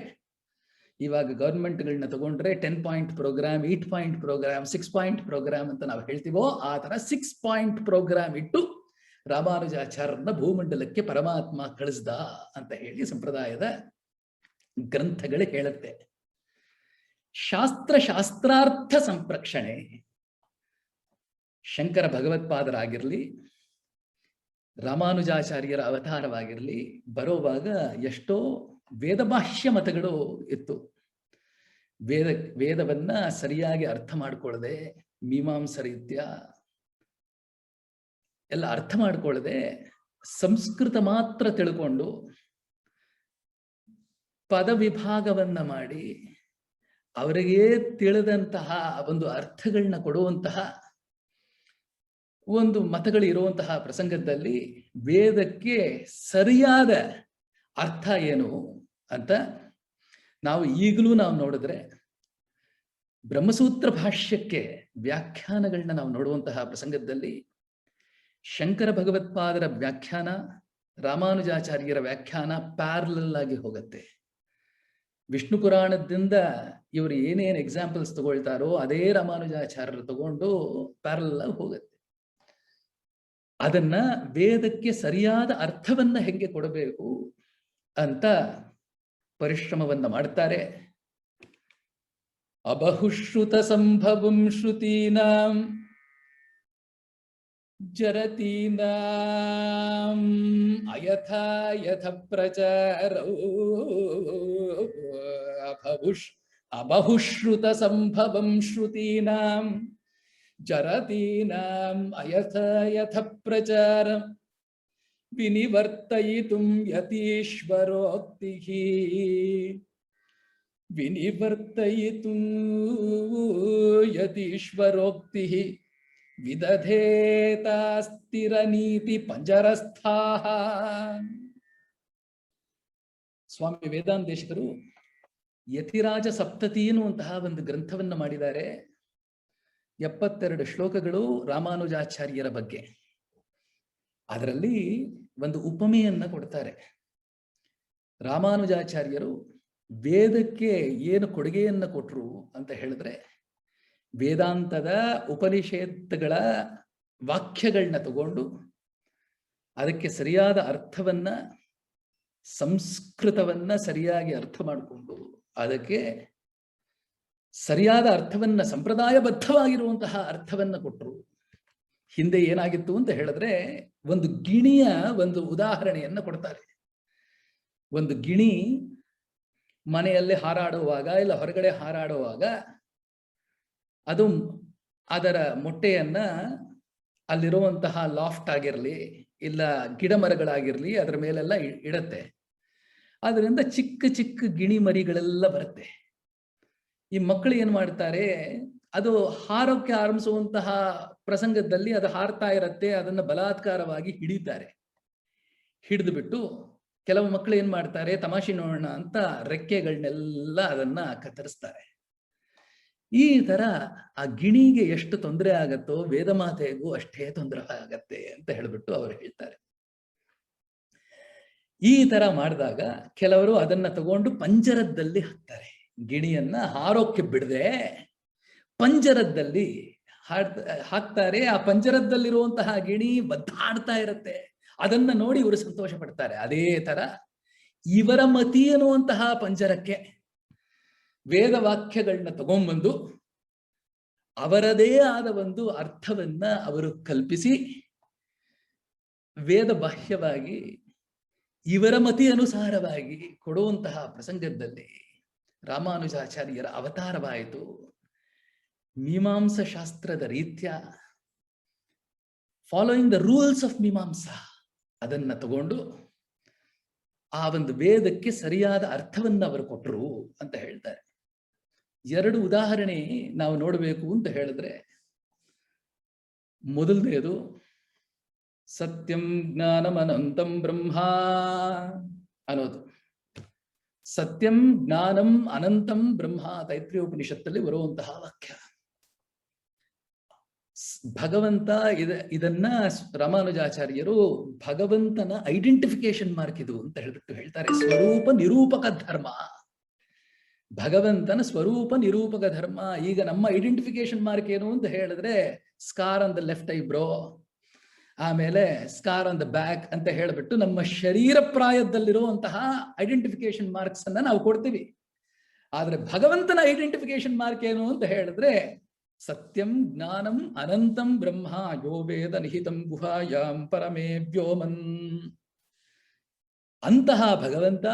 Speaker 3: ಇವಾಗ ಗವರ್ಮೆಂಟ್ಗಳನ್ನ ತಗೊಂಡ್ರೆ 10 point program, 8 point program, 6 point program ಅಂತ ನಾವು ಹೇಳ್ತೀವೋ, ಆ ತರ 6 ಪಾಯಿಂಟ್ ಪ್ರೋಗ್ರಾಮ್ ಇಟ್ಟು ರಾಮಾನುಜಾಚಾರ್ಯರನ್ನ ಭೂಮಂಡಲಕ್ಕೆ ಪರಮಾತ್ಮ ಕಳಿಸ್ದ ಅಂತ ಹೇಳಿ ಸಂಪ್ರದಾಯದ ಗ್ರಂಥಗಳು ಹೇಳುತ್ತೆ. ಶಾಸ್ತ್ರಾರ್ಥ ಸಂಪ್ರಕ್ಷಣೆ. ಶಂಕರ ಭಗವತ್ಪಾದರಾಗಿರ್ಲಿ, ರಾಮಾನುಜಾಚಾರ್ಯರ ಅವತಾರವಾಗಿರ್ಲಿ, ಬರೋವಾಗ ಎಷ್ಟೋ ವೇದಭಾಷ್ಯ ಮತಗಳು ಇತ್ತು. ವೇದವನ್ನ ಸರಿಯಾಗಿ ಅರ್ಥ ಮಾಡ್ಕೊಳ್ಳದೆ, ಮೀಮಾಂಸ ರೀತ್ಯ ಎಲ್ಲ ಅರ್ಥ ಮಾಡ್ಕೊಳ್ಳದೆ ಸಂಸ್ಕೃತ ಮಾತ್ರ ತಿಳ್ಕೊಂಡು ಪದ ವಿಭಾಗವನ್ನ ಮಾಡಿ ಅವರಿಗೆ ತಿಳಿದಂತಹ ಒಂದು ಅರ್ಥಗಳನ್ನ ಕೊಡುವಂತಹ ಒಂದು ಮತಗಳು ಇರುವಂತಹ ಪ್ರಸಂಗದಲ್ಲಿ ವೇದಕ್ಕೆ ಸರಿಯಾದ ಅರ್ಥ ಏನು ಅಂತ ನಾವು ಈಗಲೂ ನಾವು ನೋಡಿದ್ರೆ, ಬ್ರಹ್ಮಸೂತ್ರ ಭಾಷ್ಯಕ್ಕೆ ವ್ಯಾಖ್ಯಾನಗಳನ್ನ ನಾವು ನೋಡುವಂತಹ ಪ್ರಸಂಗದಲ್ಲಿ ಶಂಕರ ಭಗವತ್ಪಾದರ ವ್ಯಾಖ್ಯಾನ ರಾಮಾನುಜಾಚಾರ್ಯರ ವ್ಯಾಖ್ಯಾನ ಪ್ಯಾರಲಲ್ ಆಗಿ ಹೋಗುತ್ತೆ. ವಿಷ್ಣು ಪುರಾಣದಿಂದ ಇವರು ಏನೇನು ಎಕ್ಸಾಂಪಲ್ಸ್ ತಗೊಳ್ತಾರೋ ಅದೇ ರಾಮಾನುಜಾಚಾರ್ಯರು ತಗೊಂಡು ಪ್ಯಾರಲಲ್ ಆಗಿ ಹೋಗುತ್ತೆ. ಅದನ್ನ ವೇದಕ್ಕೆ ಸರಿಯಾದ ಅರ್ಥವನ್ನ ಹೆಂಗೆ ಕೊಡಬೇಕು ಅಂತ ಪರಿಶ್ರಮವನ್ನ ಮಾಡ್ತಾರೆ. ಅಬಹುಶ್ರುತ ಸಂಭವಂ ಶ್ರುತೀನಾಂ ಜರತೀನಾಂ ಅಯಥಾ ಯಥ ಪ್ರಚಾರೌ ಅಬಹುಶ್ರುತ ಸಂಭವಂ ಶ್ರುತೀನಾಂ ಜರತೀನಾಂ ಅಯಥಾ ಯಥ ಪ್ರಚಾರಂ ವಿನಿವರ್ತಯಿತುಂ ಯತೀಶ್ವರೋಕ್ತಿಃ ವಿನಿವರ್ತಯಿತುಂ ಯತೀಶ್ವರೋಕ್ತಿಃ ವಿದಧೇತಾಸ್ತಿರನೀತಿ ಪಂಜರಸ್ಥಾಃ. ಸ್ವಾಮಿ ವೇದಾಂತೇಶಕರು ಯತಿರಾಜ ಸಪ್ತತಿ ಎನ್ನುವಂತಹ ಒಂದು ಗ್ರಂಥವನ್ನು ಮಾಡಿದ್ದಾರೆ. 72 ಶ್ಲೋಕಗಳು ರಾಮಾನುಜಾಚಾರ್ಯರ ಬಗ್ಗೆ. ಅದರಲ್ಲಿ ಒಂದು ಉಪಮೆಯನ್ನ ಕೊಡ್ತಾರೆ. ರಾಮಾನುಜಾಚಾರ್ಯರು ವೇದಕ್ಕೆ ಏನು ಕೊಡುಗೆಯನ್ನ ಕೊಟ್ರು ಅಂತ ಹೇಳಿದ್ರೆ, ವೇದಾಂತದ ಉಪನಿಷತ್ತುಗಳ ವಾಕ್ಯಗಳನ್ನ ತಗೊಂಡು ಅದಕ್ಕೆ ಸರಿಯಾದ ಅರ್ಥವನ್ನ, ಸಂಸ್ಕೃತವನ್ನ ಸರಿಯಾಗಿ ಅರ್ಥ ಮಾಡಿಕೊಂಡು ಅದಕ್ಕೆ ಸರಿಯಾದ ಅರ್ಥವನ್ನ, ಸಂಪ್ರದಾಯಬದ್ಧವಾಗಿರುವಂತಹ ಅರ್ಥವನ್ನ ಕೊಟ್ಟರು. ಹಿಂದೆ ಏನಾಗಿತ್ತು ಅಂತ ಹೇಳಿದ್ರೆ, ಒಂದು ಗಿಣಿಯ ಒಂದು ಉದಾಹರಣೆಯನ್ನ ಕೊಡ್ತಾರೆ. ಒಂದು ಗಿಣಿ ಮನೆಯಲ್ಲಿ ಹಾರಾಡುವಾಗ ಇಲ್ಲ ಹೊರಗಡೆ ಹಾರಾಡುವಾಗ ಅದು ಅದರ ಮೊಟ್ಟೆಯನ್ನ ಅಲ್ಲಿರುವಂತಹ ಲಾಫ್ಟ್ ಆಗಿರ್ಲಿ ಇಲ್ಲ ಗಿಡ ಮರಗಳಾಗಿರ್ಲಿ ಅದರ ಮೇಲೆಲ್ಲ ಇಡತ್ತೆ. ಅದರಿಂದ ಚಿಕ್ಕ ಚಿಕ್ಕ ಗಿಣಿ ಮರಿಗಳೆಲ್ಲ ಬರುತ್ತೆ. ಈ ಮಕ್ಕಳು ಏನ್ ಮಾಡ್ತಾರೆ, ಅದು ಹಾರೋಕ್ಕೆ ಆರಂಭಿಸುವಂತಹ ಪ್ರಸಂಗದಲ್ಲಿ ಅದು ಹಾರ್ತಾ ಇರತ್ತೆ, ಅದನ್ನ ಬಲಾತ್ಕಾರವಾಗಿ ಹಿಡಿತಾರೆ. ಹಿಡಿದು ಬಿಟ್ಟು ಕೆಲವು ಮಕ್ಕಳು ಏನ್ ಮಾಡ್ತಾರೆ, ತಮಾಷೆ ನೋಡೋಣ ಅಂತ ರೆಕ್ಕೆಗಳನ್ನೆಲ್ಲ ಅದನ್ನ ಕತ್ತರಿಸ್ತಾರೆ. ಈ ತರ ಆ ಗಿಣಿಗೆ ಎಷ್ಟು ತೊಂದರೆ ಆಗತ್ತೋ ವೇದಮಾತೆಗೂ ಅಷ್ಟೇ ತೊಂದರೆ ಆಗತ್ತೆ ಅಂತ ಹೇಳ್ಬಿಟ್ಟು ಅವರು ಹೇಳ್ತಾರೆ. ಈ ತರ ಮಾಡಿದಾಗ ಕೆಲವರು ಅದನ್ನ ತಗೊಂಡು ಪಂಜರದಲ್ಲಿ ಹಾಕ್ತಾರೆ. ಗಿಣಿಯನ್ನ ಹಾರೋಕ್ಕೆ ಬಿಡದೆ ಪಂಜರದಲ್ಲಿ ಹಾಕ್ತಾರೆ. ಆ ಪಂಜರದಲ್ಲಿರುವಂತಹ ಗಿಣಿ ಬದ್ದಾಡ್ತಾ ಇರತ್ತೆ. ಅದನ್ನ ನೋಡಿ ಇವರು ಸಂತೋಷ ಪಡ್ತಾರೆ. ಅದೇ ತರ ಇವರ ಮತಿ ಅನ್ನುವಂತಹ ಪಂಜರಕ್ಕೆ ವೇದ ವಾಕ್ಯಗಳನ್ನ ತಗೊಂಡ್ಬಂದು ಅವರದೇ ಆದ ಒಂದು ಅರ್ಥವನ್ನ ಅವರು ಕಲ್ಪಿಸಿ ವೇದ ಬಾಹ್ಯವಾಗಿ ಇವರ ಮತಿ ಅನುಸಾರವಾಗಿ ಕೊಡುವಂತಹ ಪ್ರಸಂಗದಲ್ಲಿ ರಾಮಾನುಜಾಚಾರ್ಯರ ಅವತಾರವಾಯಿತು. ಮೀಮಾಂಸಾ ಶಾಸ್ತ್ರದ ರೀತ್ಯ ಫಾಲೋಯಿಂಗ್ ದ ರೂಲ್ಸ್ ಆಫ್ ಮೀಮಾಂಸಾ ಅದನ್ನ ತಗೊಂಡು ಆ ಒಂದು ವೇದಕ್ಕೆ ಸರಿಯಾದ ಅರ್ಥವನ್ನ ಅವರು ಕೊಟ್ಟರು ಅಂತ ಹೇಳ್ತಾರೆ. 2 ಉದಾಹರಣೆ ನಾವು ನೋಡಬೇಕು ಅಂತ ಹೇಳಿದ್ರೆ, ಮೊದಲನೇದು ಸತ್ಯಂ ಜ್ಞಾನಂ ಅನಂತಂ ಬ್ರಹ್ಮ ಅನ್ನೋದು. ಸತ್ಯಂ ಜ್ಞಾನಂ ಅನಂತಂ ಬ್ರಹ್ಮ ತೈತ್ರಿಯ ಉಪನಿಷತ್ತಲ್ಲಿ ಬರುವಂತಹ ವಾಕ್ಯ. ಭಗವಂತ ಇದನ್ನ ರಾಮಾನುಜಾಚಾರ್ಯರು ಭಗವಂತನ ಐಡೆಂಟಿಫಿಕೇಶನ್ ಮಾರ್ಕ್ ಇದು ಅಂತ ಹೇಳ್ಬಿಟ್ಟು ಹೇಳ್ತಾರೆ. ಸ್ವರೂಪ ನಿರೂಪಕ ಧರ್ಮ, ಭಗವಂತನ ಸ್ವರೂಪ ನಿರೂಪಕ ಧರ್ಮ. ಈಗ ನಮ್ಮ ಐಡೆಂಟಿಫಿಕೇಶನ್ ಮಾರ್ಕ್ ಏನು ಅಂತ ಹೇಳಿದ್ರೆ, scar on the left eyebrow, ಆಮೇಲೆ ಸ್ಕಾರ್ ಆನ್ ದ ಬ್ಯಾಕ್ ಅಂತ ಹೇಳ್ಬಿಟ್ಟು ನಮ್ಮ ಶರೀರ ಪ್ರಾಯದಲ್ಲಿರುವಂತಹ ಐಡೆಂಟಿಫಿಕೇಶನ್ ಮಾರ್ಕ್ಸ್ ಅನ್ನ ನಾವು ಕೊಡ್ತೀವಿ. ಆದ್ರೆ ಭಗವಂತನ ಐಡೆಂಟಿಫಿಕೇಶನ್ ಮಾರ್ಕ್ ಏನು ಅಂತ ಹೇಳಿದ್ರೆ, ಸತ್ಯಂ ಜ್ಞಾನಂ ಅನಂತಂ ಬ್ರಹ್ಮ ಯೋ ವೇದ ನಿಹಿತಂ ಗುಹಾಯಾಂ ಪರಮೇ ವ್ಯೋಮನ್. ಅಂತಹ ಭಗವಂತ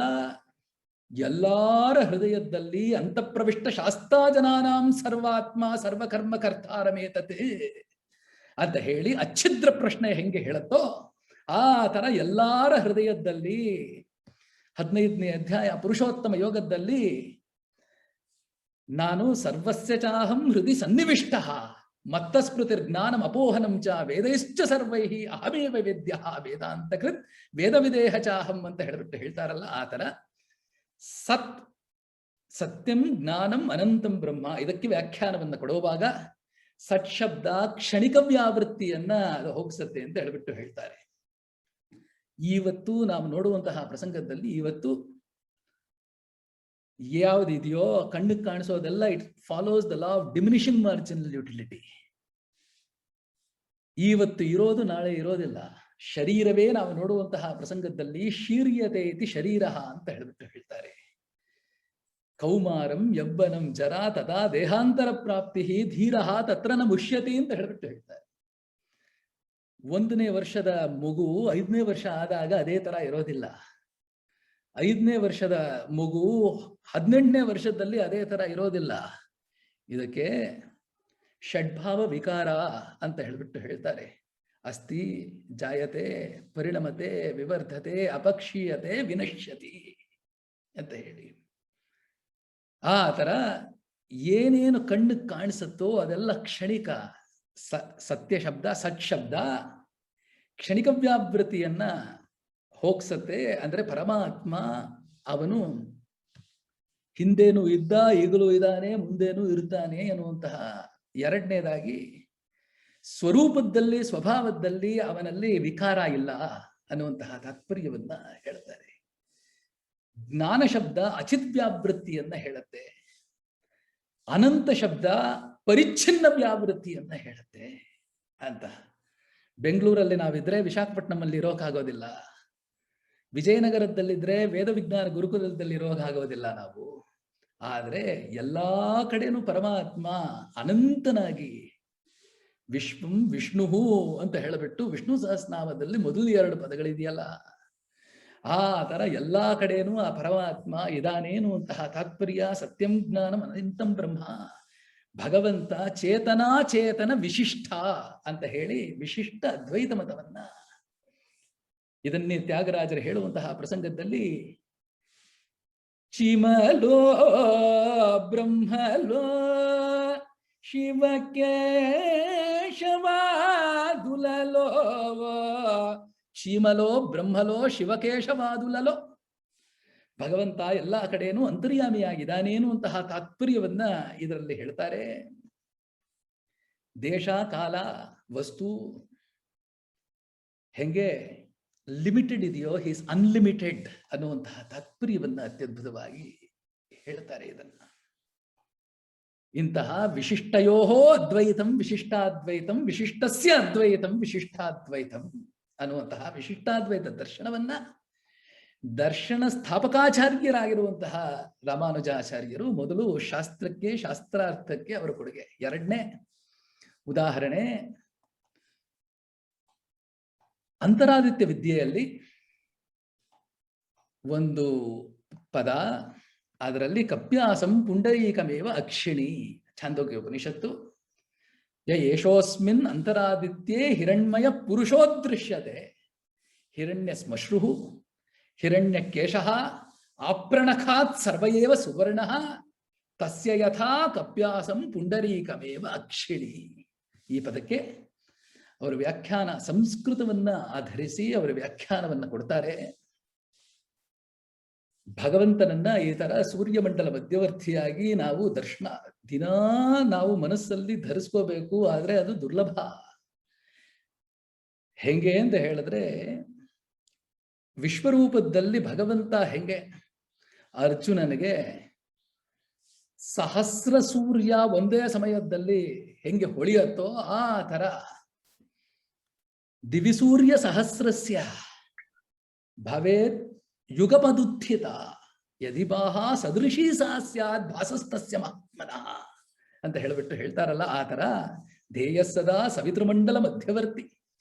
Speaker 3: ಎಲ್ಲಾರ ಹೃದಯದಲ್ಲಿ ಅಂತಃಪ್ರವಿಷ್ಟ ಶಾಸ್ತಾಜನಾನಾಂ ಸರ್ವಾತ್ಮ ಸರ್ವಕರ್ಮ ಕರ್ತಾರಮೇತತೆ ಅಂತ ಹೇಳಿ ಅಚ್ಛಿದ್ರ ಪ್ರಶ್ನೆ ಹೆಂಗೆ ಹೇಳುತ್ತೋ ಆ ತರ ಎಲ್ಲಾರ ಹೃದಯದಲ್ಲಿ 15ನೇ ಅಧ್ಯಾಯ ಪುರುಷೋತ್ತಮ ಯೋಗದಲ್ಲಿ ನಾನು ಸರ್ವಸ್ಯ ಚಾಹಂ ಹೃದಯ ಸನ್ನಿವಿಷ್ಟ ಮತ್ತ ಸ್ಮೃತಿರ್ ಜ್ಞಾನಂ ಅಪೋಹನಂ ಚ ವೇದೈಶ್ಚ ಸರ್ವೈಃ ಅಹಮೇವ ವೇದ್ಯಃ ವೇದಾಂತ ಕೃತ್ ವೇದ ವಿದೇಹ ಚಾಹಂ ಅಂತ ಹೇಳ್ಬಿಟ್ಟು ಹೇಳ್ತಾರಲ್ಲ, ಆ ತರ ಸತ್ಯಂ ಜ್ಞಾನಂ ಅನಂತಂ ಬ್ರಹ್ಮ ಇದಕ್ಕೆ ವ್ಯಾಖ್ಯಾನವನ್ನ ಕೊಡುವಾಗ ಸತ್ ಶಬ್ದ ಕ್ಷಣಿಕ ವ್ಯಾವೃತ್ತಿಯನ್ನ ಅದು ಹೋಗಿಸುತ್ತೆ ಅಂತ ಹೇಳ್ಬಿಟ್ಟು ಹೇಳ್ತಾರೆ. ಇವತ್ತು ನಾವು ನೋಡುವಂತಹ ಪ್ರಸಂಗದಲ್ಲಿ ಇವತ್ತು ಯಾವುದಿದೆಯೋ ಕಣ್ಣಿಗೆ ಕಾಣಿಸೋದೆಲ್ಲ it follows the law of diminishing marginal utility. ಇವತ್ತು ಇರೋದು ನಾಳೆ ಇರೋದಿಲ್ಲ. ಶರೀರವೇ ನಾವು ನೋಡುವಂತಹ ಪ್ರಸಂಗದಲ್ಲಿ ಶೀರ್ಯತೆ ಇತಿ ಶರೀರ ಅಂತ ಹೇಳ್ತಾರೆ. ಕೌಮಾರಂ ಯಬ್ಬನಂ ಜರಾ ತದಾ ದೇಹಾಂತರ ಪ್ರಾಪ್ತಿ ಧೀರ ತತ್ರ ನ ಮುಷ್ಯತಿ ಅಂತ ಹೇಳ್ತಾರೆ. 1ನೇ ವರ್ಷದ ಮಗು 5ನೇ ವರ್ಷ ಆದಾಗ ಅದೇ ತರ ಇರೋದಿಲ್ಲ. 5ನೇ ವರ್ಷದ ಮಗು 18ನೇ ವರ್ಷದಲ್ಲಿ ಅದೇ ತರ ಇರೋದಿಲ್ಲ. ಇದಕ್ಕೆ ಷಡ್ಭಾವ ವಿಕಾರ ಅಂತ ಹೇಳ್ತಾರೆ. ಅಸ್ತಿ, ಜಾಯತೆ, ಪರಿಣಮತೆ, ವಿವರ್ಧತೆ, ಅಪಕ್ಷೀಯತೆ, ವಿನಶ್ಯತಿ ಅಂತ ಹೇಳಿ. ಆ ತರ ಏನೇನು ಕಣ್ಣಿಗೆ ಕಾಣಿಸುತ್ತೋ ಅದೆಲ್ಲ ಕ್ಷಣಿಕ. ಸತ್ಯ ಶಬ್ದ, ಸತ್ ಶಬ್ದ ಕ್ಷಣಿಕ ವ್ಯಾವೃತ್ತಿಯನ್ನ ಹೋಗ್ಸತ್ತೆ. ಅಂದ್ರೆ ಪರಮಾತ್ಮ ಅವನು ಹಿಂದೇನೂ ಇದ್ದ, ಈಗಲೂ ಇದ್ದಾನೆ, ಮುಂದೇನೂ ಇರ್ತಾನೆ ಎನ್ನುವಂತಹ. ಎರಡನೇದಾಗಿ ಸ್ವರೂಪದಲ್ಲಿ, ಸ್ವಭಾವದಲ್ಲಿ ಅವನಲ್ಲಿ ವಿಕಾರ ಇಲ್ಲ ಅನ್ನುವಂತಹ ತಾತ್ಪರ್ಯವನ್ನ ಹೇಳ್ತಾರೆ. ಜ್ಞಾನ ಶಬ್ದ ಅಚಿತ್ ವ್ಯಾವೃತ್ತಿಯನ್ನ ಹೇಳುತ್ತೆ. ಅನಂತ ಶಬ್ದ ಪರಿಚ್ಛಿನ್ನ ವ್ಯಾವೃತ್ತಿಯನ್ನ ಹೇಳುತ್ತೆ ಅಂತ. ಬೆಂಗಳೂರಲ್ಲಿ ನಾವಿದ್ರೆ ವಿಶಾಖಪಟ್ಟಣಮಲ್ಲಿ ಇರೋಕ್ಕಾಗೋದಿಲ್ಲ. ವಿಜಯನಗರದಲ್ಲಿದ್ರೆ ವೇದ ವಿಜ್ಞಾನ ಗುರುಕುಲದಲ್ಲಿ ಇರೋಕ್ಕಾಗೋದಿಲ್ಲ ನಾವು. ಆದ್ರೆ ಎಲ್ಲಾ ಕಡೆನೂ ಪರಮಾತ್ಮ ಅನಂತನಾಗಿ ವಿಶ್ವಂ ವಿಷ್ಣು ಅಂತ ಹೇಳಿಬಿಟ್ಟು ವಿಷ್ಣು ಸಹಸ್ರನಾಮದಲ್ಲಿ ಮೊದಲು 2 ಪದಗಳಿದೆಯಲ್ಲ, ಆ ತರ ಎಲ್ಲಾ ಕಡೆನೂ ಆ ಪರಮಾತ್ಮ ಇದಾನೇನು ಅಂತಹ ತಾತ್ಪರ್ಯ. ಸತ್ಯಂ ಜ್ಞಾನಂ ಅನಂತಂ ಬ್ರಹ್ಮ. ಭಗವಂತ ಚೇತನ ವಿಶಿಷ್ಟ ಅಂತ ಹೇಳಿ ವಿಶಿಷ್ಟ ಅದ್ವೈತ ಮತವನ್ನ ಇದನ್ನೇ ತ್ಯಾಗರಾಜರು ಹೇಳುವಂತಹ ಪ್ರಸಂಗದಲ್ಲಿ ಚಿಮಲೋ ಬ್ರಹ್ಮಲೋ ಶಿವಕೇಶವಾದುಲಲೋ, ಚೀಮಲೋ ಬ್ರಹ್ಮಲೋ ಶಿವಕೇಶವಾದುಲಲೋ. ಭಗವಂತ ಎಲ್ಲಾ ಕಡೆನೂ ಅಂತರ್ಯಾಮಿಯಾಗಿದ್ದಾನೇನು ಅಂತಹ ತಾತ್ಪರ್ಯವನ್ನ ಇದರಲ್ಲಿ ಹೇಳ್ತಾರೆ. ದೇಶ, ಕಾಲ, ವಸ್ತು ಹೆಂಗೆ ಲಿಮಿಟೆಡ್ ಇದೆಯೋ ಹೀಸ್ ಅನ್ಲಿಮಿಟೆಡ್ ಅನ್ನುವಂತಹ ತಾತ್ಪರ್ಯವನ್ನ ಅತ್ಯದ್ಭುತವಾಗಿ ಹೇಳ್ತಾರೆ. ಇದನ್ನ ಇಂತಹ ವಿಶಿಷ್ಟಯೋ ಅದ್ವೈತಂ ವಿಶಿಷ್ಟಾದ್ವೈತಂ ವಿಶಿಷ್ಟಸ್ಯ ಅದ್ವೈತಂ ವಿಶಿಷ್ಟಾದ್ವೈತಂ ಅನ್ನುವಂತಹ ವಿಶಿಷ್ಟಾದ್ವೈತ ದರ್ಶನವನ್ನ ದರ್ಶನ ಸ್ಥಾಪಕಾಚಾರ್ಯರಾಗಿರುವಂತಹ ರಾಮಾನುಜಾಚಾರ್ಯರು ಮೊದಲು ಶಾಸ್ತ್ರಕ್ಕೆ, ಶಾಸ್ತ್ರಾರ್ಥಕ್ಕೆ ಅವರ ಕೊಡುಗೆ. ಎರಡನೇ ಉದಾಹರಣೆ, ಅಂತರಾದಿತ್ಯ ವಿದ್ಯೆಯಲ್ಲಿ ಒಂದು ಪದ, ಅದರಲ್ಲಿ ಕಪ್ಯಾಸಂ ಪುಂಡರೀಕಮೇವ ಅಕ್ಷಿಣಿ, ಛಾಂದೋಗ್ಯ ಉಪನಿಷತ್ತು. ಯೇಷೋಸ್ಮಿನ್ ಅಂತರಾದಿತ್ಯೇ ಹಿರಣ್ಮಯ ಪುರುಷೋದೃಶ್ಯತೆ. ಹಿರಣ್ಯ ಶ್ಮಶ್ರು ಹಿರಣ್ಯಕೇಶಃ ಆಪ್ರಣಖಾತ್ ಸರ್ವಯೇವ ಸುವರ್ಣಃ ತಸ್ಯ ಯಥಾ ಕಪ್ಯಾಸಂ ಪುಂಡರೀಕಮೇವ ಅಕ್ಷಿಣಿ. ಈ ಪದಕ್ಕೆ ಅವರ ವ್ಯಾಖ್ಯಾನ, ಸಂಸ್ಕೃತವನ್ನ ಆಧರಿಸಿ ಅವರ ವ್ಯಾಖ್ಯಾನವನ್ನ ಕೊಡ್ತಾರೆ. ಭಗವಂತನನ್ನ ಈ ತರ ಸೂರ್ಯಮಂಡಲ ಮಧ್ಯವರ್ತಿಯಾಗಿ ನಾವು ದರ್ಶನ ದಿನಾ ನಾವು ಮನಸ್ಸಲ್ಲಿ ಧರಿಸ್ಕೋಬೇಕು. ಆದ್ರೆ ಅದು ದುರ್ಲಭ. ಹೆಂಗೆ ಅಂತ ಹೇಳಿದ್ರೆ, ವಿಶ್ವರೂಪದಲ್ಲಿ ಭಗವಂತ ಹೆಂಗೆ ಅರ್ಜುನನಿಗೆ ಸಹಸ್ರ ಸೂರ್ಯ ಒಂದೇ ಸಮಯದಲ್ಲಿ ಹೆಂಗೆ ಹೊಳೆಯತ್ತೋ ಆ ತರ ದಿವಿಸೂರ್ಯ ಸಹಸ್ರಸ್ಯ ಭವೇತ್ ಯುಗಪದುತ್ಥಿತ ಯದಿಬಾಹ ಸದೃಶೀ ಸಾ ಸ್ಯಾತ್ ಭಾಸಸ್ತಸ್ಯ ಮಹಾತ್ಮನಃ ಅಂತ ಹೇಳಿಬಿಟ್ಟು ಹೇಳ್ತಾರಲ್ಲ, ಆ ತರ ಧ್ಯೇಯ ಸದಾ ಸವಿತೃಮಂಡಲ ಮಧ್ಯವರ್ತಿ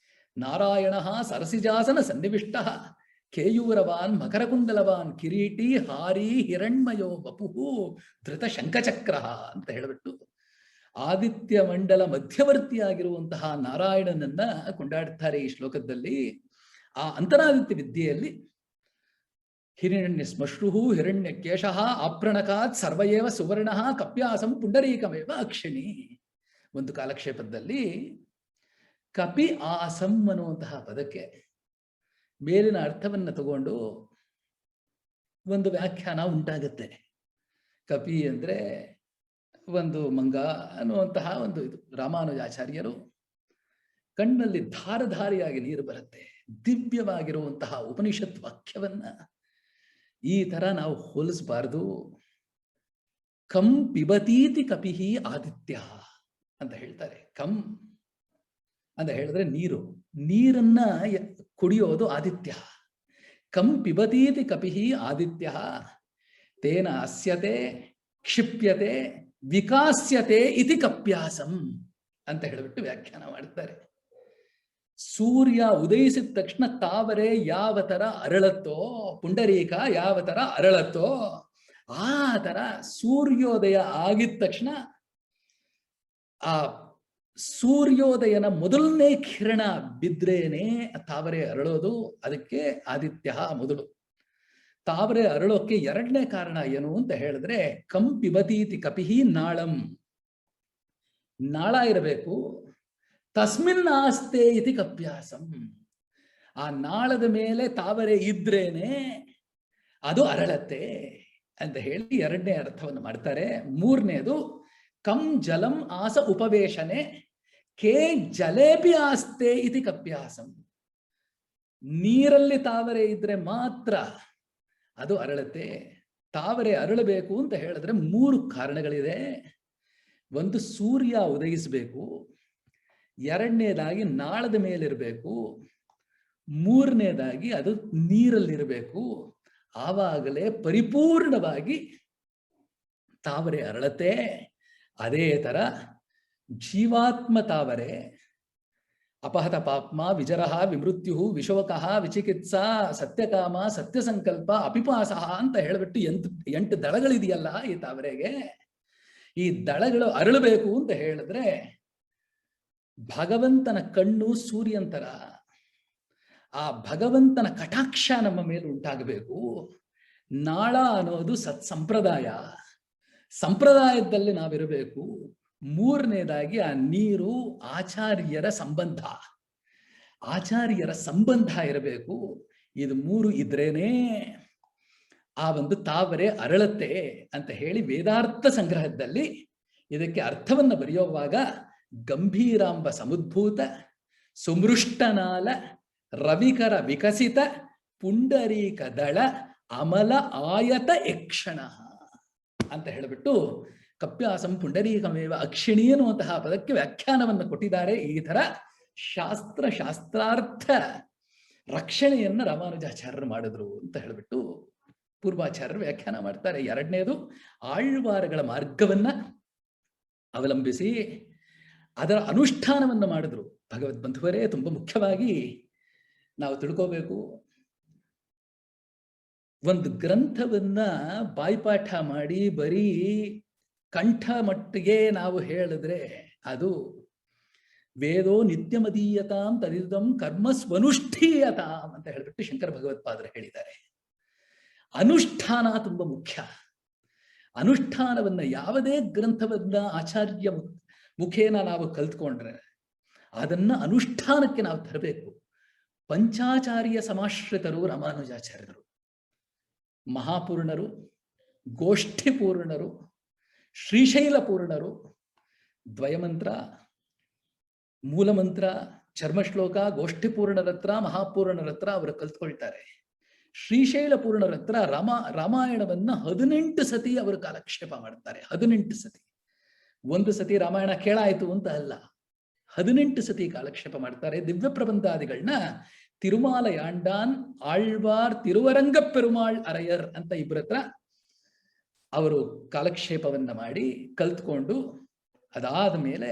Speaker 3: ನಾರಾಯಣ ಸರಸಿಜಾಸನ ಸನ್ನಿವಿಷ್ಟ ಕೇಯೂರವಾನ್ ಮಕರಕುಂಡಲವಾನ್ ಕಿರೀಟಿ ಹಾರಿ ಹಿರಣ್ಮಯೋ ವಪುಹು ಧೃತ ಶಂಖಚಕ್ರ ಅಂತ ಹೇಳಿಬಿಟ್ಟು ಆದಿತ್ಯ ಮಂಡಲ ಮಧ್ಯವರ್ತಿಯಾಗಿರುವಂತಹ ನಾರಾಯಣನನ್ನ ಕೊಂಡಾಡ್ತಾರೆ ಈ ಶ್ಲೋಕದಲ್ಲಿ. ಆ ಅಂತರಾದಿತ್ಯ ವಿದ್ಯೆಯಲ್ಲಿ ಹಿರಣ್ಯ ಶ್ಮಶ್ರು ಹಿರಣ್ಯ ಕೇಶಃ ಆಪ್ರಣಕಾತ್ ಸರ್ವಯೇವ ಸುವರ್ಣ ಕಪ್ಯಾಸಂ ಪುಂಡರೀಕಮೇವ ಅಕ್ಷಿಣಿ. ಒಂದು ಕಾಲಕ್ಷೇಪದಲ್ಲಿ ಕಪಿ ಆಸಂ ಅನ್ನುವಂತಹ ಪದಕ್ಕೆ ಮೇಲಿನ ಅರ್ಥವನ್ನ ತಗೊಂಡು ಒಂದು ವ್ಯಾಖ್ಯಾನ ಉಂಟಾಗತ್ತೆ. ಕಪಿ ಅಂದ್ರೆ ಒಂದು ಮಂಗ ಅನ್ನುವಂತಹ ಒಂದು ಇದು. ರಾಮಾನುಜಾಚಾರ್ಯರು ಕಣ್ಣಲ್ಲಿ ಧಾರಧಾರಿಯಾಗಿ ನೀರು ಬರುತ್ತೆ, ದಿವ್ಯವಾಗಿರುವಂತಹ ಉಪನಿಷತ್ ವಾಕ್ಯವನ್ನ ಈ ತರ ನಾವು ಹೋಲಿಸಬಾರದು. ಕಂ ಪಿಬತೀತಿ ಕಪಿಹಿ ಆದಿತ್ಯ ಅಂತ ಹೇಳ್ತಾರೆ. ಕಂ ಅಂತ ಹೇಳಿದ್ರೆ ನೀರು, ನೀರನ್ನ ಕುಡಿಯೋದು ಆದಿತ್ಯ. ಕಂ ಪಿಬತೀತಿ ಕಪಿಹಿ ಆದಿತ್ಯ ತೇನ ಅಸ್ಯತೆ ಕ್ಷಿಪ್ಯತೆ ವಿಕಾಸ್ಯತೆ ಇತಿ ಕಪ್ಯಾಸಂ ಅಂತ ಹೇಳಿಬಿಟ್ಟು ವ್ಯಾಖ್ಯಾನ ಮಾಡ್ತಾರೆ. ಸೂರ್ಯ ಉದಯಿಸಿದ ತಕ್ಷಣ ತಾವರೆ ಯಾವ ತರ ಅರಳತ್ತೋ, ಪುಂಡರೀಕ ಯಾವ ತರ ಅರಳತ್ತೋ ಆ ತರ ಸೂರ್ಯೋದಯ ಆಗಿದ ತಕ್ಷಣ ಆ ಸೂರ್ಯೋದಯನ ಮೊದಲನೇ ಕಿರಣ ಬಿದ್ರೇನೆ ತಾವರೆ ಅರಳೋದು. ಅದಕ್ಕೆ ಆದಿತ್ಯ ಮೊದಲು. ತಾವರೆ ಅರಳೋಕೆ ಎರಡನೇ ಕಾರಣ ಏನು ಅಂತ ಹೇಳಿದ್ರೆ, ಕಂ ಪಿಬತೀತಿ ಕಪಿಹಿ ನಾಳಂ, ನಾಳ ಇರಬೇಕು. ತಸ್ಮಿನ್ ಆಸ್ತೆ ಇತಿ ಕಪ್ಯಾಸಂ, ಆ ನಾಳದ ಮೇಲೆ ತಾವರೆ ಇದ್ರೇನೆ ಅದು ಅರಳತ್ತೆ ಅಂತ ಹೇಳಿ ಎರಡನೇ ಅರ್ಥವನ್ನು ಮಾಡ್ತಾರೆ. ಮೂರನೇದು ಕಂ ಜಲಂ ಆಸ ಉಪವೇಶನೆ ಕೇ ಜಲೇಪಿ ಆಸ್ತೆ ಇತಿ ಕಪ್ಯಾಸಂ, ನೀರಲ್ಲಿ ತಾವರೆ ಇದ್ರೆ ಮಾತ್ರ ಅದು ಅರಳತ್ತೆ. ತಾವರೆ ಅರಳಬೇಕು ಅಂತ ಹೇಳಿದ್ರೆ ಮೂರು ಕಾರಣಗಳಿದೆ. ಒಂದು, ಸೂರ್ಯ ಉದಯಿಸಬೇಕು. ಎರಡನೇದಾಗಿ ನಾಳದ ಮೇಲಿರಬೇಕು. ಮೂರನೇದಾಗಿ ಅದು ನೀರಲ್ಲಿರಬೇಕು. ಆವಾಗಲೇ ಪರಿಪೂರ್ಣವಾಗಿ ತಾವರೆ ಅರಳತೆ. ಅದೇ ತರ ಜೀವಾತ್ಮ ತಾವರೆ ಅಪಹತ ಪಾಪ್ಮ ವಿಜರಹ ವಿಮೃತ್ಯು ವಿಶೋಕಃ ವಿಚಿಕಿತ್ಸಾ ಸತ್ಯಕಾಮ ಸತ್ಯಸಂಕಲ್ಪ ಅಪಿಪಾಸಃ ಅಂತ ಹೇಳಿಬಿಟ್ಟು 8 ದಳಗಳಿದೆಯಲ್ಲ ಈ ತಾವರೆಗೆ. ಈ ದಳಗಳು ಅರಳಬೇಕು ಅಂತ ಹೇಳಿದ್ರೆ ಭಗವಂತನ ಕಣ್ಣು ಸೂರ್ಯಂತರ, ಆ ಭಗವಂತನ ಕಟಾಕ್ಷ ನಮ್ಮ ಮೇಲೆ ಉಂಟಾಗಬೇಕು. ನಾಳ ಅನ್ನೋದು ಸಂಪ್ರದಾಯ, ಸಂಪ್ರದಾಯದಲ್ಲಿ ನಾವಿರಬೇಕು. ಮೂರನೇದಾಗಿ ಆ ನೀರು ಆಚಾರ್ಯರ ಸಂಬಂಧ, ಆಚಾರ್ಯರ ಸಂಬಂಧ ಇರಬೇಕು. ಇದು ಮೂರು ಇದ್ರೇನೆ ಆ ಒಂದು ತಾವರೆ ಅರಳತೆ ಅಂತ ಹೇಳಿ ವೇದಾರ್ಥ ಸಂಗ್ರಹದಲ್ಲಿ ಇದಕ್ಕೆ ಅರ್ಥವನ್ನು ಬರೆಯುವಾಗ ಗಂಭೀರಾಂಬ ಸಮುದ್ಭೂತ ಸುಮೃಷ್ಟನಾಲ ರವಿಕರ ವಿಕಸಿತ ಪುಂಡರೀಕ ದಳ ಅಮಲ ಆಯತ ಯಕ್ಷಣ ಅಂತ ಹೇಳಿಬಿಟ್ಟು ಕಪ್ಯಾಸಂ ಪುಂಡರೀಕಮೇವ ಅಕ್ಷಿಣಿ ಅನ್ನುವಂತಹ ಪದಕ್ಕೆ ವ್ಯಾಖ್ಯಾನವನ್ನು ಕೊಟ್ಟಿದ್ದಾರೆ. ಈ ತರ ಶಾಸ್ತ್ರಾರ್ಥ ರಕ್ಷಣೆಯನ್ನ ರಾಮಾನುಜಾಚಾರ್ಯರು ಮಾಡಿದ್ರು ಅಂತ ಹೇಳಿಬಿಟ್ಟು ಪೂರ್ವಾಚಾರ್ಯರು ವ್ಯಾಖ್ಯಾನ ಮಾಡ್ತಾರೆ. ಎರಡನೇದು, ಆಳ್ವಾರಗಳ ಮಾರ್ಗವನ್ನ ಅವಲಂಬಿಸಿ ಅದರ ಅನುಷ್ಠಾನವನ್ನು ಮಾಡಿದ್ರು. ಭಗವದ್ ಬಂಧುವರೇ, ತುಂಬಾ ಮುಖ್ಯವಾಗಿ ನಾವು ತಿಳ್ಕೋಬೇಕು, ಒಂದು ಗ್ರಂಥವನ್ನ ಬಾಯ್ಪಾಠ ಮಾಡಿ ಬರೀ ಕಂಠ ಮಟ್ಟಿಗೆ ನಾವು ಹೇಳಿದ್ರೆ ಅದು ವೇದೋ ನಿತ್ಯಮದೀಯತಾಂ ತದಿದಂ ಕರ್ಮ ಸ್ವನುಷ್ಠೀಯತಾಂ ಅಂತ ಹೇಳಿಬಿಟ್ಟು ಶಂಕರ ಭಗವತ್ಪಾದರು ಹೇಳಿದ್ದಾರೆ. ಅನುಷ್ಠಾನ ತುಂಬಾ ಮುಖ್ಯ. ಅನುಷ್ಠಾನವನ್ನ ಯಾವುದೇ ಗ್ರಂಥವನ್ನ ಆಚಾರ್ಯ ಮುಖೇನ ನಾವು ಕಲ್ತ್ಕೊಂಡ್ರೆ ಅದನ್ನ ಅನುಷ್ಠಾನಕ್ಕೆ ನಾವು ತರಬೇಕು. ಪಂಚಾಚಾರ್ಯ ಸಮಾಶ್ರಿತರು ರಾಮಾನುಜಾಚಾರ್ಯರು, ಮಹಾಪೂರ್ಣರು, ಗೋಷ್ಠಿ ಪೂರ್ಣರು, ಶ್ರೀಶೈಲ ಪೂರ್ಣರು, ದ್ವಯಮಂತ್ರ, ಮೂಲಮಂತ್ರ, ಚರ್ಮಶ್ಲೋಕ, ಗೋಷ್ಠಿ ಪೂರ್ಣರ ಹತ್ರ, ಮಹಾಪೂರ್ಣರ ಹತ್ರ ಅವರು ಕಲ್ತ್ಕೊಳ್ತಾರೆ. ಶ್ರೀಶೈಲ ಪೂರ್ಣರ ಹತ್ರ ರಾಮಾಯಣವನ್ನ 18 ಸತಿ ಅವರು ಕಾಲಕ್ಷೇಪ ಮಾಡ್ತಾರೆ. 18 ಸತಿ. ಒಂದು ಸತಿ ರಾಮಾಯಣ ಕೇಳಾಯ್ತು ಅಂತ ಅಲ್ಲ, 18 ಸತಿ ಕಾಲಕ್ಷೇಪ ಮಾಡ್ತಾರೆ. ದಿವ್ಯ ಪ್ರಬಂಧಾದಿಗಳನ್ನ ತಿರುಮಾಲ ಯಾಂಡಾನ್ ಆಳ್ವಾರ್ ತಿರುವರಂಗ ಪೆರುಮಾಳ್ ಅರಯರ್ ಅಂತ ಇಬ್ಬರ ಹತ್ರ ಅವರು ಕಾಲಕ್ಷೇಪವನ್ನ ಮಾಡಿ ಕಲ್ತ್ಕೊಂಡು, ಅದಾದ ಮೇಲೆ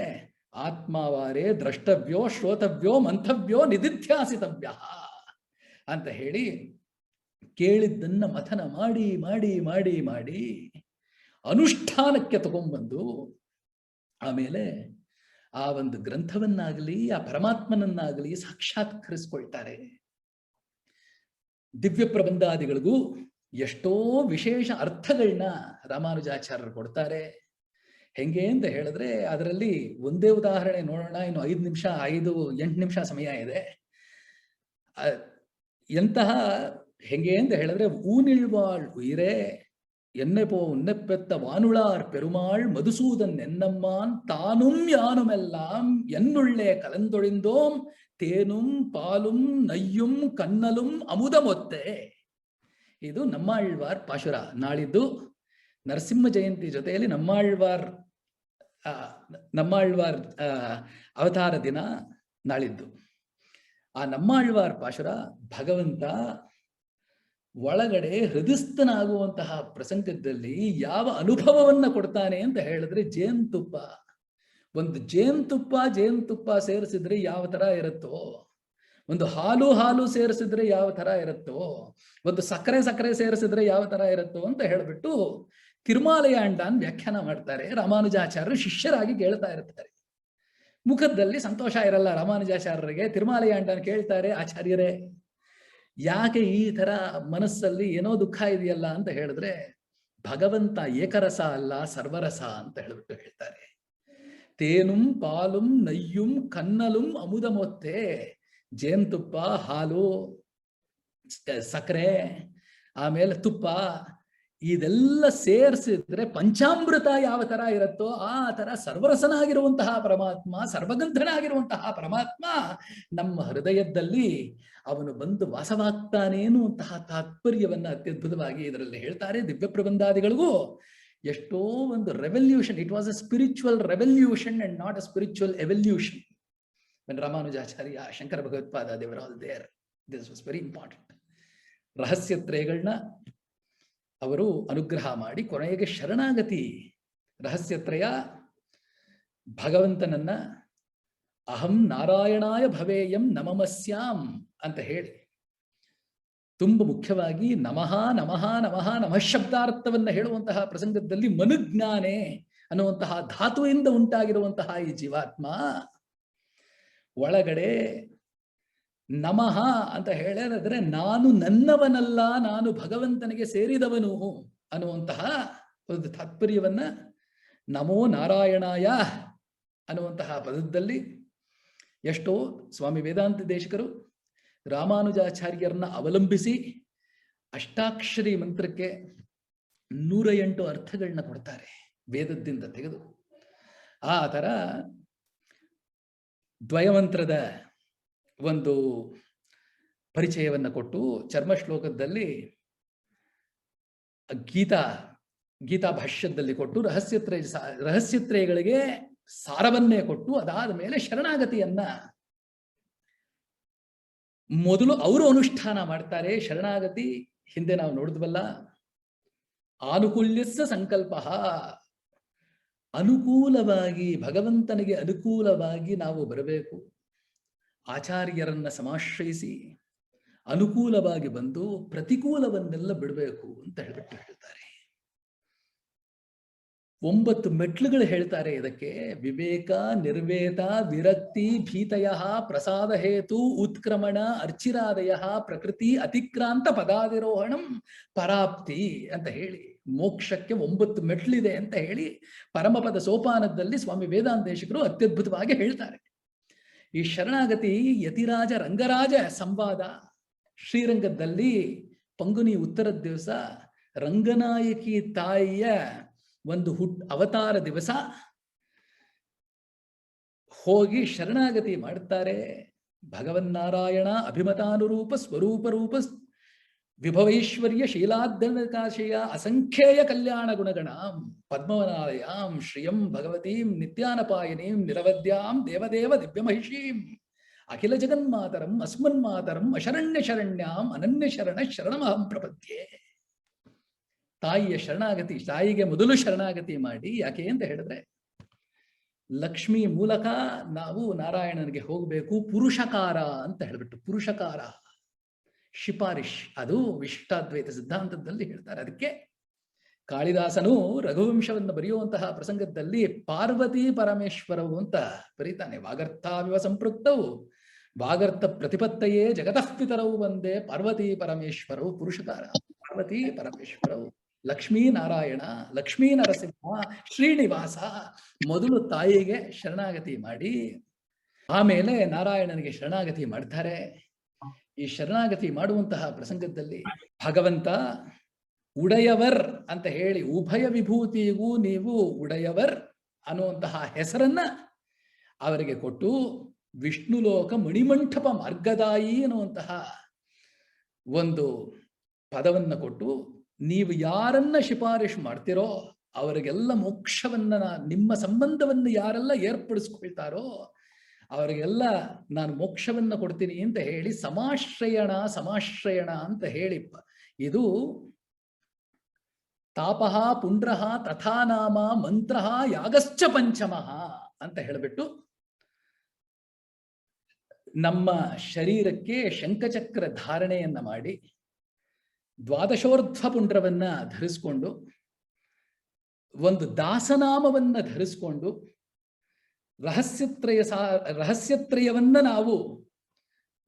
Speaker 3: ಆತ್ಮಾವಾರೇ ದ್ರಷ್ಟವ್ಯೋ ಶ್ರೋತವ್ಯೋ ಮಂಥವ್ಯೋ ನಿಧಿಧ್ಯಾಸಿತವ್ಯ ಅಂತ ಹೇಳಿ ಕೇಳಿದ್ದನ್ನ ಮಥನ ಮಾಡಿ ಮಾಡಿ ಮಾಡಿ ಮಾಡಿ ಅನುಷ್ಠಾನಕ್ಕೆ ತಗೊಂಡ್ಬಂದು ಆಮೇಲೆ ಆ ಒಂದು ಗ್ರಂಥವನ್ನಾಗಲಿ ಆ ಪರಮಾತ್ಮನನ್ನಾಗಲಿ ಸಾಕ್ಷಾತ್ಕರಿಸ್ಕೊಳ್ತಾರೆ. ದಿವ್ಯ ಪ್ರಬಂಧಾದಿಗಳಿಗೂ ಎಷ್ಟೋ ವಿಶೇಷ ಅರ್ಥಗಳನ್ನ ರಾಮಾನುಜಾಚಾರ್ಯರು ಕೊಡ್ತಾರೆ. ಹೆಂಗೆ ಅಂತ ಹೇಳಿದ್ರೆ ಅದರಲ್ಲಿ ಒಂದೇ ಉದಾಹರಣೆ ನೋಡೋಣ. ಇನ್ನು 8 ನಿಮಿಷ ಸಮಯ ಇದೆ. ಎಂತಹ ಹೆಂಗೆ ಅಂತ ಹೇಳಿದ್ರೆ, ಊನಿಳ್ವಾಳ್ ಉಯಿರೇ என்னைப்போ உன்னைப்பெத்த வானுளார் பெருமாள் மதுசூதன் என்னம்மான் தானும் யானுமெல்லாம் என்னுள்ளே கலந்தொழிந்தோம் தேனும் பாலும் ನಯ್யும் ಕನ್ನலும் ಅಮುದಮೊತ್ತೆ. ಇದು ನಮ್ಮಾಳ್ವಾರ್ ಪಾಶುರ. ನಾಳಿದ್ದು ನರಸಿಂಹ ಜಯಂತಿ ಜೊತೆಯಲ್ಲಿ ನಮ್ಮಾಳ್ವಾರ್ ಅವತಾರ ದಿನ ನಾಳಿದ್ದು. ಆ ನಮ್ಮಾಳ್ವಾರ್ ಪಾಶುರ ಭಗವಂತ ಒಳಗಡೆ ಹೃದಯಸ್ಥನಾಗುವಂತಹ ಪ್ರಸಂಗದಲ್ಲಿ ಯಾವ ಅನುಭವವನ್ನ ಕೊಡ್ತಾನೆ ಅಂತ ಹೇಳಿದ್ರೆ ಜೇನುತುಪ್ಪ. ಒಂದು ಜೇನುತುಪ್ಪ ಸೇರಿಸಿದ್ರೆ ಯಾವ ತರ ಇರುತ್ತೋ, ಒಂದು ಹಾಲು ಸೇರಿಸಿದ್ರೆ ಯಾವ ತರ ಇರುತ್ತೋ, ಒಂದು ಸಕ್ಕರೆ ಸೇರಿಸಿದ್ರೆ ಯಾವ ತರ ಇರುತ್ತೋ ಅಂತ ಹೇಳ್ಬಿಟ್ಟು ತಿರುಮಾಲಯಾಂಡನ್ ವ್ಯಾಖ್ಯಾನ ಮಾಡ್ತಾರೆ. ರಾಮಾನುಜಾಚಾರ್ಯರು ಶಿಷ್ಯರಾಗಿ ಕೇಳ್ತಾ ಇರ್ತಾರೆ. ಮುಖದಲ್ಲಿ ಸಂತೋಷ ಇರಲ್ಲ ರಾಮಾನುಜಾಚಾರ್ಯರಿಗೆ. ತಿರುಮಾಲಯಾಂಡನ್ ಕೇಳ್ತಾರೆ, ಆಚಾರ್ಯರೇ ಯಾಕೆ ಈ ತರ ಮನಸ್ಸಲ್ಲಿ ಏನೋ ದುಃಖ ಇದೆಯಲ್ಲ ಅಂತ ಹೇಳಿದ್ರೆ, ಭಗವಂತ ಏಕರಸ ಅಲ್ಲ ಸರ್ವರಸ ಅಂತ ಹೇಳ್ಬಿಟ್ಟು ಹೇಳ್ತಾರೆ. ತೇನುಂ ಪಾಲುಂ ನಯ್ಯುಂ ಕನ್ನಲುಂ ಅಮುದಮೊತ್ತೆ. ಜೇನುತುಪ್ಪ, ಹಾಲು, ಸಕ್ಕರೆ, ಆಮೇಲೆ ತುಪ್ಪ, ಇದೆಲ್ಲ ಸೇರಿಸಿದ್ರೆ ಪಂಚಾಮೃತ ಯಾವ ತರ ಇರುತ್ತೋ ಆ ತರ ಸರ್ವರಸನಾಗಿರುವಂತಹ ಪರಮಾತ್ಮ, ಸರ್ವಗಂಧನಾಗಿರುವಂತಹ ಪರಮಾತ್ಮ ನಮ್ಮ ಹೃದಯದಲ್ಲಿ ಅವನು ಬಂದು ವಾಸವಾಗ್ತಾನೆ ಎನ್ನುವಂತಹ ತಾತ್ಪರ್ಯವನ್ನ ಅತ್ಯದ್ಭುತವಾಗಿ ಇದರಲ್ಲಿ ಹೇಳ್ತಾರೆ. ದಿವ್ಯ ಪ್ರಬಂಧಾದಿಗಳಿಗೂ ಎಷ್ಟೋ ಒಂದು revolution. It was a spiritual revolution and not a spiritual evolution. when Ramanujacharya, Shankara Bhagavatpada, they were all there. This was very important. ರಹಸ್ಯತ್ರಯಗಳನ್ನ ಅವರು ಅನುಗ್ರಹ ಮಾಡಿ ಕೊನೆಗೆ ಶರಣಾಗತಿ. ರಹಸ್ಯತ್ರಯ ಭಗವಂತನನ್ನ ಅಹಂ ನಾರಾಯಣಾಯ ಭವೇಯಂ ನಮಮಸ್ಯಾಂ ಅಂತ ಹೇಳಿ ತುಂಬ ಮುಖ್ಯವಾಗಿ ನಮಃ ನಮಃ ನಮಃ ನಮಃ ಶಬ್ದಾರ್ಥವನ್ನ ಹೇಳುವಂತಹ ಪ್ರಸಂಗದಲ್ಲಿ ಮನುಜ್ಞಾನೆ ಅನ್ನುವಂತಹ ಧಾತುವಿಂದ ಉಂಟಾಗಿರುವಂತಹ ಈ ಜೀವಾತ್ಮ ಒಳಗಡೆ ನಮಃ ಅಂತ ಹೇಳಿದ್ರೆ ನಾನು ನನ್ನವನಲ್ಲ, ನಾನು ಭಗವಂತನಿಗೆ ಸೇರಿದವನು ಅನ್ನುವಂತಹ ಒಂದು ತಾತ್ಪರ್ಯವನ್ನ ನಮೋ ನಾರಾಯಣಾಯ ಅನ್ನುವಂತಹ ಪದದಲ್ಲಿ ಎಷ್ಟೋ ಸ್ವಾಮಿ ವೇದಾಂತ ದೇಶಿಕರು ರಾಮಾನುಜಾಚಾರ್ಯರನ್ನ ಅವಲಂಬಿಸಿ ಅಷ್ಟಾಕ್ಷರಿ ಮಂತ್ರಕ್ಕೆ 108 ಅರ್ಥಗಳನ್ನ ಕೊಡ್ತಾರೆ ವೇದದಿಂದ ತೆಗೆದು. ಆ ತರ ದ್ವಯಮಂತ್ರದ ಒಂದು ಪರಿಚಯವನ್ನ ಕೊಟ್ಟು ಚರ್ಮ ಶ್ಲೋಕದಲ್ಲಿ ಗೀತಾ ಭಾಷ್ಯದಲ್ಲಿ ಕೊಟ್ಟು ರಹಸ್ಯತ್ರಯಗಳಿಗೆ ಸಾರವನ್ನೇ ಕೊಟ್ಟು ಅದಾದ ಮೇಲೆ ಶರಣಾಗತಿಯನ್ನ ಮೊದಲು ಅವರು ಅನುಷ್ಠಾನ ಮಾಡ್ತಾರೆ. ಶರಣಾಗತಿ ಹಿಂದೆ ನಾವು ನೋಡಿದ್ವಲ್ಲ, ಆನುಕೂಲ್ಯಸ್ಸ ಸಂಕಲ್ಪ, ಅನುಕೂಲವಾಗಿ ಭಗವಂತನಿಗೆ ಅನುಕೂಲವಾಗಿ ನಾವು ಬರಬೇಕು. ಆಚಾರ್ಯರನ್ನ ಸಮಾಶ್ರಯಿಸಿ ಅನುಕೂಲವಾಗಿ ಬಂದು ಪ್ರತಿಕೂಲವನ್ನೆಲ್ಲ ಬಿಡಬೇಕು ಅಂತ ಹೇಳ್ಬಿಟ್ಟು ಹೇಳ್ತಾರೆ. 9 ಮೆಟ್ಲುಗಳು ಹೇಳ್ತಾರೆ ಇದಕ್ಕೆ. ವಿವೇಕ, ನಿರ್ವೇದ, ವಿರಕ್ತಿ, ಭೀತಯ, ಪ್ರಸಾದ ಹೇತು, ಉತ್ಕ್ರಮಣ, ಅರ್ಚಿರಾದಯ, ಪ್ರಕೃತಿ, ಅತಿಕ್ರಾಂತ ಪದಾದಿರೋಹಣಂ, ಪರಾಪ್ತಿ ಅಂತ ಹೇಳಿ ಮೋಕ್ಷಕ್ಕೆ 9 ಮೆಟ್ಲಿದೆ ಅಂತ ಹೇಳಿ ಪರಮಪದ ಸೋಪಾನದಲ್ಲಿ ಸ್ವಾಮಿ ವೇದಾಂತೇಶಕರು ಅತ್ಯದ್ಭುತವಾಗಿ ಹೇಳ್ತಾರೆ. ಈ ಶರಣಾಗತಿ ಯತಿರಾಜ ರಂಗರಾಜ ಸಂವಾದ ಶ್ರೀರಂಗದಲ್ಲಿ ಪಂಗುನಿ ಉತ್ತರದ ದಿವಸ ರಂಗನಾಯಕಿ ತಾಯಿಯ ಒಂದು ಅವತಾರ ದಿವಸ ಹೋಗಿ ಶರಣಾಗತಿ ಮಾಡ್ತಾರೆ. ಭಗವನ್ನಾರಾಯಣ ಅಭಿಮತಾನುರೂಪ ಸ್ವರೂಪ ರೂಪ ವಿಭವೈಶ್ವರ್ಯ ಶೀಲಾದ್ಯಕಾಶಯ ಅಸಂಖ್ಯೇಯ ಕಲ್ಯಾಣ ಗುಣಗಣಾಂ ಪದ್ಮವನಾಲಯಾಂ ಶ್ರಿಯಂ ಭಗವತೀಂ ನಿತ್ಯಾನಪಾಯನೀಂ ನಿರವದ್ಯಾಂ ದೇವದೇವ ದಿವ್ಯಮಹಿಷೀಂ ಅಖಿಲ ಜಗನ್ಮಾತರಂ ಅಸ್ಮನ್ಮಾತರಂ ಅಶರಣ್ಯ ಶರಣ್ಯಾಂ ಅನನ್ಯ ಶರಣ ಶರಣಮಹಂ ಪ್ರಪದ್ಯೆ. ತಾಯಿಯ ಶರಣಾಗತಿ, ತಾಯಿಗೆ ಮೊದಲು ಶರಣಾಗತಿ ಮಾಡಿ. ಯಾಕೆ ಅಂತ ಹೇಳಿದ್ರೆ ಲಕ್ಷ್ಮಿ ಮೂಲಕ ನಾವು ನಾರಾಯಣನಿಗೆ ಹೋಗಬೇಕು. ಪುರುಷಕಾರ ಅಂತ ಹೇಳ್ಬಿಟ್ಟು, ಪುರುಷಕಾರ ಶಿಫಾರಿಶ್, ಅದು ವಿಶಿಷ್ಟಾದ್ವೈತ ಸಿದ್ಧಾಂತದಲ್ಲಿ ಹೇಳ್ತಾರೆ. ಅದಕ್ಕೆ ಕಾಳಿದಾಸನು ರಘುವಂಶವನ್ನು ಬರೆಯುವಂತಹ ಪ್ರಸಂಗದಲ್ಲಿ ಪಾರ್ವತಿ ಪರಮೇಶ್ವರವು ಅಂತ ಬರೀತಾನೆ. ವಾಗರ್ಥಾವಿವ ಸಂಪೃಕ್ತವು ವಾಗರ್ಥ ಪ್ರತಿಪತ್ತಯೇ ಜಗತಃ ಪಿತರವು ಒಂದೇ ಪಾರ್ವತಿ ಪರಮೇಶ್ವರವು ಪುರುಷಕಾರ. ಪಾರ್ವತಿ ಪರಮೇಶ್ವರವು ಲಕ್ಷ್ಮೀ ನಾರಾಯಣ, ಲಕ್ಷ್ಮೀ ನರಸಿಂಹ, ಶ್ರೀನಿವಾಸ. ಮೊದಲು ತಾಯಿಗೆ ಶರಣಾಗತಿ ಮಾಡಿ ಆಮೇಲೆ ನಾರಾಯಣನಿಗೆ ಶರಣಾಗತಿ ಮಾಡ್ತಾರೆ. ಈ ಶರಣಾಗತಿ ಮಾಡುವಂತಹ ಪ್ರಸಂಗದಲ್ಲಿ ಭಗವಂತ ಉಡೆಯವರ್ ಅಂತ ಹೇಳಿ ಉಭಯ ವಿಭೂತಿಗೂ ನೀವು ಉಡೆಯವರ್ ಅನ್ನುವಂತಹ ಹೆಸರನ್ನ ಅವರಿಗೆ ಕೊಟ್ಟು, ವಿಷ್ಣುಲೋಕ ಮಣಿಮಂಟಪ ಮಾರ್ಗದಾಯಿ ಅನ್ನುವಂತಹ ಒಂದು ಪದವನ್ನ ಕೊಟ್ಟು, ನೀವು ಯಾರನ್ನ ಶಿಫಾರಸು ಮಾಡ್ತಿರೋ ಅವರಿಗೆಲ್ಲ ಮೋಕ್ಷವನ್ನ, ನಿಮ್ಮ ಸಂಬಂಧವನ್ನು ಯಾರೆಲ್ಲ ಏರ್ಪಡಿಸ್ಕೊಳ್ತಾರೋ ಅವರಿಗೆಲ್ಲ ನಾನು ಮೋಕ್ಷವನ್ನ ಕೊಡ್ತೀನಿ ಅಂತ ಹೇಳಿ ಸಮಾಶ್ರಯಣ ಅಂತ ಹೇಳಿ, ಇದು ತಾಪಃ ಪುಂಡ್ರಃ ತಥಾ ನಾಮ ಮಂತ್ರಃ ಯಾಗಶ್ಚ ಪಂಚಮಃ ಅಂತ ಹೇಳಿಬಿಟ್ಟು ನಮ್ಮ ಶರೀರಕ್ಕೆ ಶಂಖಚಕ್ರ ಧಾರಣೆಯನ್ನ ಮಾಡಿ ದ್ವಾದಶೋರ್ಧ್ವ ಪುಂಡ್ರವನ್ನ ಧರಿಸ್ಕೊಂಡು ಒಂದು ದಾಸನಾಮವನ್ನ ಧರಿಸ್ಕೊಂಡು ರಹಸ್ಯತ್ರಯವನ್ನ ನಾವು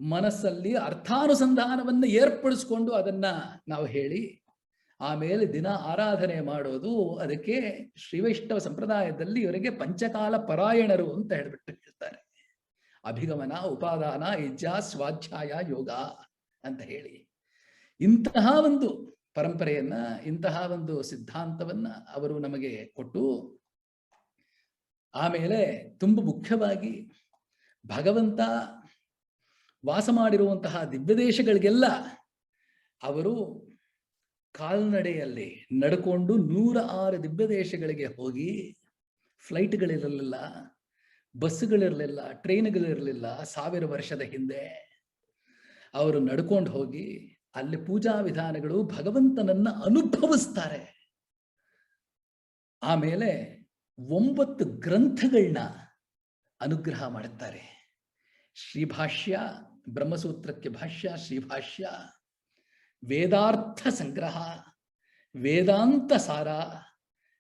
Speaker 3: ಮನಸ್ಸಲ್ಲಿ ಅರ್ಥಾನುಸಂಧಾನವನ್ನ ಏರ್ಪಡಿಸ್ಕೊಂಡು ಅದನ್ನ ನಾವು ಹೇಳಿ ಆಮೇಲೆ ದಿನ ಆರಾಧನೆ ಮಾಡೋದು. ಅದಕ್ಕೆ ಶ್ರೀವೈಷ್ಣವ ಸಂಪ್ರದಾಯದಲ್ಲಿ ಇವರಿಗೆ ಪಂಚಕಾಲ ಪರಾಯಣರು ಅಂತ ಹೇಳ್ತಾರೆ. ಅಭಿಗಮನ, ಉಪಾದಾನ, ಇಜ್ಜಾ, ಸ್ವಾಧ್ಯಾಯ, ಯೋಗ ಅಂತ ಹೇಳಿ ಇಂತಹ ಒಂದು ಪರಂಪರೆಯನ್ನ, ಇಂತಹ ಒಂದು ಸಿದ್ಧಾಂತವನ್ನ ಅವರು ನಮಗೆ ಕೊಟ್ಟು, ಆಮೇಲೆ ತುಂಬ ಮುಖ್ಯವಾಗಿ ಭಗವಂತ ವಾಸ ಮಾಡಿರುವಂತಹ ದಿವ್ಯದೇಶಗಳಿಗೆಲ್ಲ ಅವರು ಕಾಲ್ನಡೆಯಲ್ಲಿ ನಡ್ಕೊಂಡು 106 ದಿವ್ಯದೇಶಗಳಿಗೆ ಹೋಗಿ, ಫ್ಲೈಟ್ಗಳಿರಲಿಲ್ಲ, ಬಸ್ಸುಗಳಿರಲಿಲ್ಲ, ಟ್ರೈನ್ಗಳಿರಲಿಲ್ಲ. 1000 ವರ್ಷದ ಹಿಂದೆ ಅವರು ನಡ್ಕೊಂಡು ಹೋಗಿ ಅಲ್ಲಿ ಪೂಜಾ ವಿಧಾನಗಳು ಭಗವಂತನನ್ನ ಅನುಭವಿಸ್ತಾರೆ. ಆಮೇಲೆ 9 ಗ್ರಂಥಗಳನ್ನ ಅನುಗ್ರಹ ಮಾಡುತ್ತಾರೆ. ಶ್ರೀಭಾಷ್ಯ, ಬ್ರಹ್ಮಸೂತ್ರಕ್ಕೆ ಭಾಷ್ಯ, ಶ್ರೀಭಾಷ್ಯ, ವೇದಾರ್ಥ ಸಂಗ್ರಹ, ವೇದಾಂತ ಸಾರ,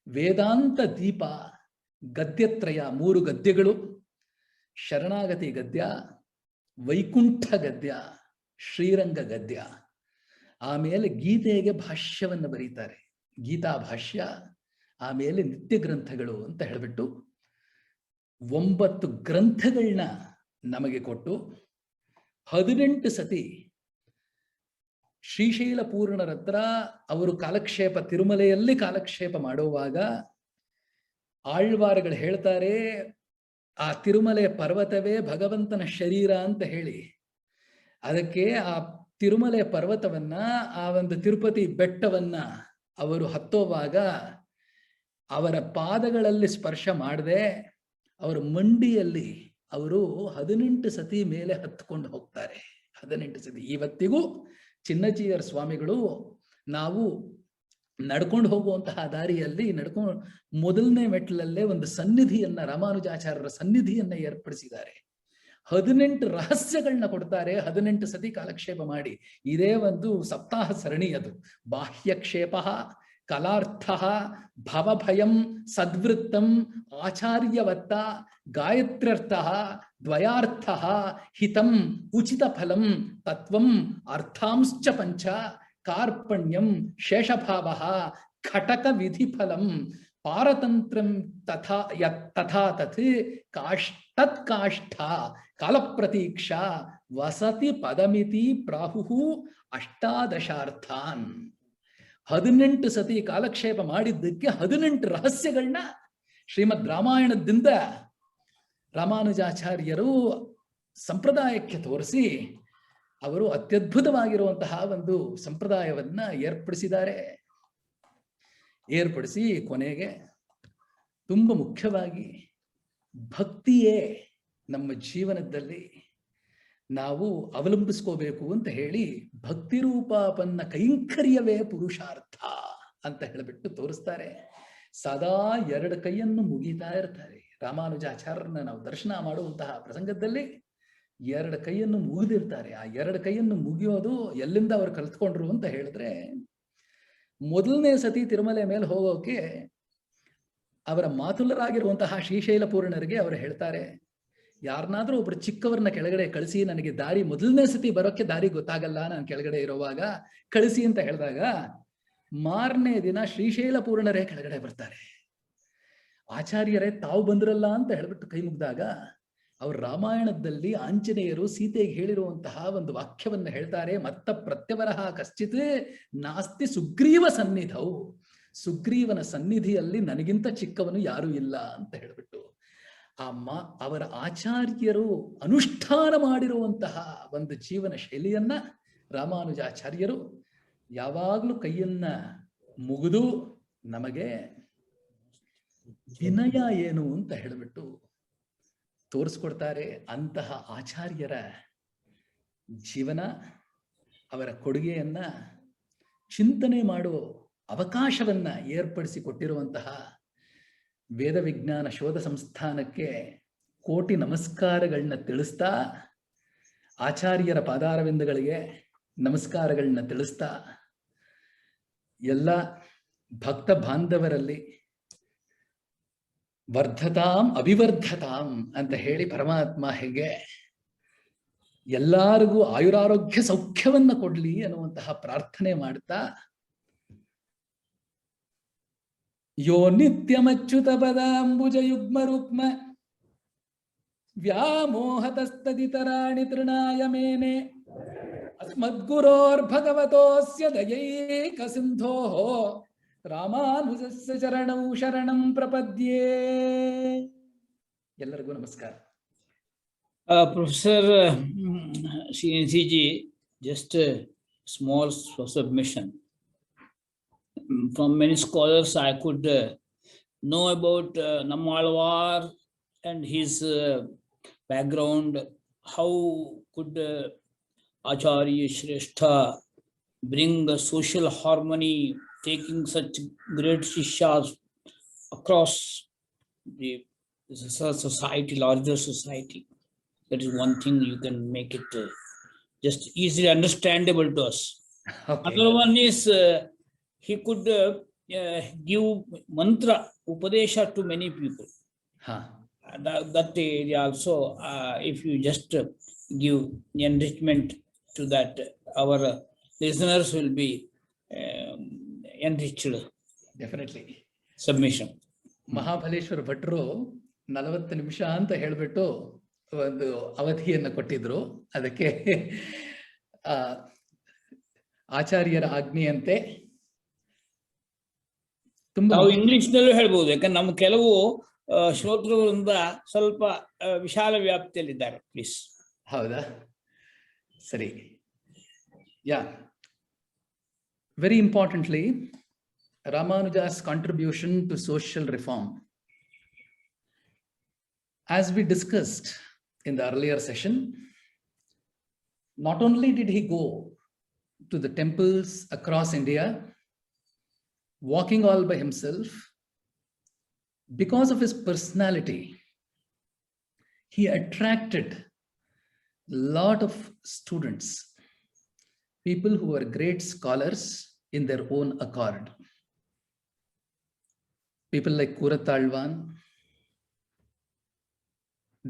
Speaker 3: ವೇದಾಂತ ದೀಪ, ಗದ್ಯತ್ರಯ 3 ಗದ್ಯಗಳು, ಶರಣಾಗತಿ ಗದ್ಯ, ವೈಕುಂಠ ಗದ್ಯ, ಶ್ರೀರಂಗ ಗದ್ಯ. ಆಮೇಲೆ ಗೀತೆಗೆ ಭಾಷ್ಯವನ್ನು ಬರೀತಾರೆ, ಗೀತಾ ಭಾಷ್ಯ. ಆಮೇಲೆ ನಿತ್ಯ ಗ್ರಂಥಗಳು ಅಂತ ಹೇಳಿಬಿಟ್ಟು 9 ಗ್ರಂಥಗಳನ್ನ ನಮಗೆ ಕೊಟ್ಟು 18 ಸತಿ ಶ್ರೀಶೈಲ ಪೂರ್ಣರ ಹತ್ರ ಅವರು ಕಾಲಕ್ಷೇಪ, ತಿರುಮಲೆಯಲ್ಲಿ ಕಾಲಕ್ಷೇಪ ಮಾಡುವಾಗ ಆಳ್ವಾರುಗಳು ಹೇಳ್ತಾರೆ, ಆ ತಿರುಮಲೆ ಪರ್ವತವೇ ಭಗವಂತನ ಶರೀರ ಅಂತ ಹೇಳಿ. ಅದಕ್ಕೆ ಆ ತಿರುಮಲೆ ಪರ್ವತವನ್ನ, ಆ ಒಂದು ತಿರುಪತಿ ಬೆಟ್ಟವನ್ನ ಅವರು ಹತ್ತೋವಾಗ ಅವರ ಪಾದಗಳಲ್ಲಿ ಸ್ಪರ್ಶ ಮಾಡದೆ ಅವರ ಮಂಡಿಯಲ್ಲಿ ಅವರು 18 ಸತಿ ಮೇಲೆ ಹತ್ಕೊಂಡು ಹೋಗ್ತಾರೆ. 18 ಸತಿ. ಇವತ್ತಿಗೂ ಚಿನ್ನಜೀಯರ್ ಸ್ವಾಮಿಗಳು ನಾವು ನಡ್ಕೊಂಡು ಹೋಗುವಂತಹ ದಾರಿಯಲ್ಲಿ ನಡ್ಕೊಂಡು ಮೊದಲನೇ ಮೆಟ್ಲಲ್ಲೇ ಒಂದು ಸನ್ನಿಧಿಯನ್ನ, ರಾಮಾನುಜಾಚಾರ್ಯರ ಸನ್ನಿಧಿಯನ್ನ ಏರ್ಪಡಿಸಿದ್ದಾರೆ. 18 ರಹಸ್ಯಗಳನ್ನ ಕೊಡ್ತಾರೆ. 18 ಸತಿ ಕಾಲಕ್ಷೇಪ ಮಾಡಿ. ಇದೇ ಒಂದು ಸಪ್ತಾಹ ಸರಣಿ. ಅದು ಬಾಹ್ಯಕ್ಷೇಪ, ಕಲಾರ್ಥ, ಭವಭಯಂ, ಸದ್ವೃತ್ತಂ, ಆಚಾರ್ಯವತ್ತ, ಗಾಯತ್ರ್ಯರ್ಥ, ದ್ವಯಾರ್ಥ, ಹಿತಂ, ಉಚಿತ ಫಲಂ, ತತ್ವಂ, ಅರ್ಥಾಂಶ್ಚ ಪಂಚ, ಕಾರ್ಪಣ್ಯಂ, ಶೇಷಭಾವ, ಖಟಕ ವಿಧಿಫಲಂ, ಪಾರತಂತ್ರಂ ತಥಾ ತತ್ ಕಾಷ್ಠ ಕಾಲಪ್ರತೀಕ್ಷಾ ವಸತಿ ಪದಮಿತಿ ಪ್ರಾಹುಹು ಅಷ್ಟಾದಶಾರ್ಥಾನ್. 18 ಸತಿ ಕಾಲಕ್ಷೇಪ ಮಾಡಿದ್ದಕ್ಕೆ 18 ರಹಸ್ಯಗಳನ್ನ ಶ್ರೀಮದ್ ರಾಮಾಯಣದಿಂದ ರಾಮಾನುಜಾಚಾರ್ಯರು ಸಂಪ್ರದಾಯಕ್ಕೆ ತೋರಿಸಿ ಅವರು ಅತ್ಯದ್ಭುತವಾಗಿರುವಂತಹ ಒಂದು ಸಂಪ್ರದಾಯವನ್ನ ಏರ್ಪಡಿಸಿ ಕೊನೆಗೆ ತುಂಬ ಮುಖ್ಯವಾಗಿ ಭಕ್ತಿಯೇ ನಮ್ಮ ಜೀವನದಲ್ಲಿ ನಾವು ಅವಲಂಬಿಸ್ಕೋಬೇಕು ಅಂತ ಹೇಳಿ, ಭಕ್ತಿ ರೂಪಾಪನ್ನ ಕೈಂಕರ್ಯವೇ ಪುರುಷಾರ್ಥ ಅಂತ ಹೇಳಿಬಿಟ್ಟು ತೋರಿಸ್ತಾರೆ. ಸದಾ 2 ಕೈಯನ್ನು ಮುಗಿತಾ ಇರ್ತಾರೆ. ರಾಮಾನುಜಾಚಾರ್ಯರನ್ನ ನಾವು ದರ್ಶನ ಮಾಡುವಂತಹ ಪ್ರಸಂಗದಲ್ಲಿ 2 ಕೈಯನ್ನು ಮುಗಿದಿರ್ತಾರೆ. ಆ 2 ಕೈಯನ್ನು ಮುಗಿಯೋದು ಎಲ್ಲಿಂದ ಅವರು ಕಲ್ತ್ಕೊಂಡ್ರು ಅಂತ ಹೇಳಿದ್ರೆ, ಮೊದಲನೇ ಸತಿ ತಿರುಮಲೆ ಮೇಲೆ ಹೋಗೋಕೆ ಅವರ ಮಾತುಲರಾಗಿರುವಂತಹ ಶ್ರೀಶೈಲ ಪೂರ್ಣರಿಗೆ ಅವರು ಹೇಳ್ತಾರೆ, ಯಾರನ್ನಾದ್ರೂ ಒಬ್ರು ಚಿಕ್ಕವರನ್ನ ಕೆಳಗಡೆ ಕಳಿಸಿ, ನನಗೆ ದಾರಿ, ಮೊದಲನೇ ಸತಿ ಬರೋಕ್ಕೆ ದಾರಿ ಗೊತ್ತಾಗಲ್ಲ, ನಾನು ಕೆಳಗಡೆ ಇರುವಾಗ ಕಳಿಸಿ ಅಂತ ಹೇಳಿದಾಗ, ಮಾರನೇ ದಿನ ಶ್ರೀಶೈಲ ಪೂರ್ಣರೇ ಕೆಳಗಡೆ ಬರ್ತಾರೆ. ಆಚಾರ್ಯರೇ ತಾವು ಬಂದ್ರಲ್ಲ ಅಂತ ಹೇಳ್ಬಿಟ್ಟು ಕೈ ಮುಗ್ದಾಗ ಅವ್ರ ರಾಮಾಯಣದಲ್ಲಿ ಆಂಜನೇಯರು ಸೀತೆಗೆ ಹೇಳಿರುವಂತಹ ಒಂದು ವಾಕ್ಯವನ್ನ ಹೇಳ್ತಾರೆ, ಮತ್ತ ಪ್ರತ್ಯವರಹ ಕಶ್ಚಿತ್ ನಾಸ್ತಿ ಸುಗ್ರೀವ ಸನ್ನಿಧವು. ಸುಗ್ರೀವನ ಸನ್ನಿಧಿಯಲ್ಲಿ ನನಗಿಂತ ಚಿಕ್ಕವನು ಯಾರು ಇಲ್ಲ ಅಂತ ಹೇಳ್ಬಿಟ್ಟು ಅವರ ಆಚಾರ್ಯರು ಅನುಷ್ಠಾನ ಮಾಡಿರುವಂತಹ ಒಂದು ಜೀವನ ಶೈಲಿಯನ್ನ ರಾಮಾನುಜಾಚಾರ್ಯರು ಯಾವಾಗ್ಲೂ ಕೈಯನ್ನ ಮುಗಿದು ನಮಗೆ ವಿನಯ ಏನು ಅಂತ ಹೇಳ್ಬಿಟ್ಟು ತೋರಿಸ್ಕೊಡ್ತಾರೆ. ಅಂತಹ ಆಚಾರ್ಯರ ಜೀವನ, ಅವರ ಕೊಡುಗೆಯನ್ನ ಚಿಂತನೆ ಮಾಡುವ ಅವಕಾಶವನ್ನ ಏರ್ಪಡಿಸಿಕೊಟ್ಟಿರುವಂತಹ ವೇದ ವಿಜ್ಞಾನ ಶೋಧ ಸಂಸ್ಥಾನಕ್ಕೆ ಕೋಟಿ ನಮಸ್ಕಾರಗಳನ್ನ ತಿಳಿಸ್ತಾ, ಆಚಾರ್ಯರ ಪಾದಾರವಿಂದಗಳಿಗೆ ನಮಸ್ಕಾರಗಳನ್ನ ತಿಳಿಸ್ತಾ, ಎಲ್ಲ ಭಕ್ತ ಬಾಂಧವರಲ್ಲಿ ವರ್ಧತಾಂ ಅಭಿವರ್ಧತಾಂ ಅಂತ ಹೇಳಿ ಪರಮಾತ್ಮ ಹೇಗೆ ಎಲ್ಲರಿಗೂ ಆಯುರಾರೋಗ್ಯ ಸೌಖ್ಯವನ್ನ ಕೊಡ್ಲಿ ಅನ್ನುವಂತಹ ಪ್ರಾರ್ಥನೆ ಮಾಡ್ತಾ, ಯೋ ನಿತ್ಯಮಚ್ಯುತ ಪದಾಂಬುಜ ಯುಗ್ಮ ರುಕ್ಮ ವ್ಯಾಮೋಹತಸ್ತದಿತರಾಣಿ ತೃಣಾಯ ಮೇನೆ ಅಸ್ಮದ್ಗುರೋರ್ಭಗವತೋಸ್ಯ ದಯೈಕ ಸಿಂಧೋಃ ರಾಮಾನುಜಸ್ಯ ಚರಣೌ ಶರಣಂ ಪ್ರಪದ್ಯೆ. ಎಲ್ಲರಿಗೂ ನಮಸ್ಕಾರ.
Speaker 4: Professor CNCG, just a small submission. From many scholars, I could know about Nammalwar and his background. How could Acharya Shrestha bring the social harmony, taking such great shishas across the society, larger society? That is one thing you can make it just easily understandable to us.
Speaker 3: Okay.
Speaker 4: Another one is he could give mantra upadesha to many people. That area also, if you just give enrichment to that, our listeners will be enriched.
Speaker 3: Definitely.
Speaker 4: Submission.
Speaker 3: Mahabaleshwar ಭಟ್ರು 40 ನಿಮಿಷ ಅಂತ ಹೇಳ್ಬಿಟ್ಟು ಒಂದು ಅವಧಿಯನ್ನು ಕೊಟ್ಟಿದ್ರು. ಅದಕ್ಕೆ ಆಚಾರ್ಯರ ಆಜ್ಞೆಯಂತೆ
Speaker 4: ನಾವು ಇಂಗ್ಲಿಷ್ ನಲ್ಲೂ ಹೇಳ್ಬೋದು, ಯಾಕಂದ್ರೆ ನಮ್ಮ ಕೆಲವು ಶ್ರೋತೃಗಳಿಂದ ಸ್ವಲ್ಪ ವಿಶಾಲ ವ್ಯಾಪ್ತಿಯಲ್ಲಿದ್ದಾರೆ. ಪ್ಲೀಸ್.
Speaker 3: ಹೌದಾ? ಸರಿ. Yeah, very importantly, Ramanuja's contribution to social reform. As we discussed in the earlier session, not only did he go to the temples across India, walking all by himself, because of his personality, he attracted a lot of students, people who were great scholars in their own accord. People like Kuratalwan,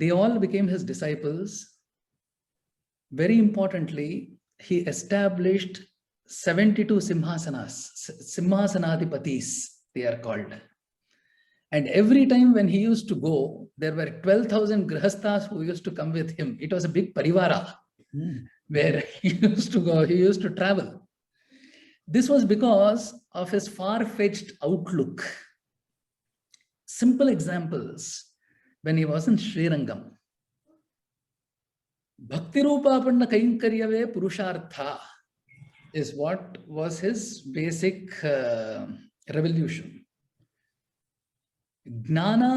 Speaker 3: they all became his disciples. Very importantly, he established 72 simhasanas, simhasanadipatis they are called. And every time when he used to go, there were 12,000 grihasthas who used to come with him. It was a big parivara where he used to go, he used to travel. This was because of his far-fetched outlook. Simple examples, when he was in Srirangam, Bhakti Rupa Apanna Kainkaryave Purushartha is what was his basic revolution. Gnana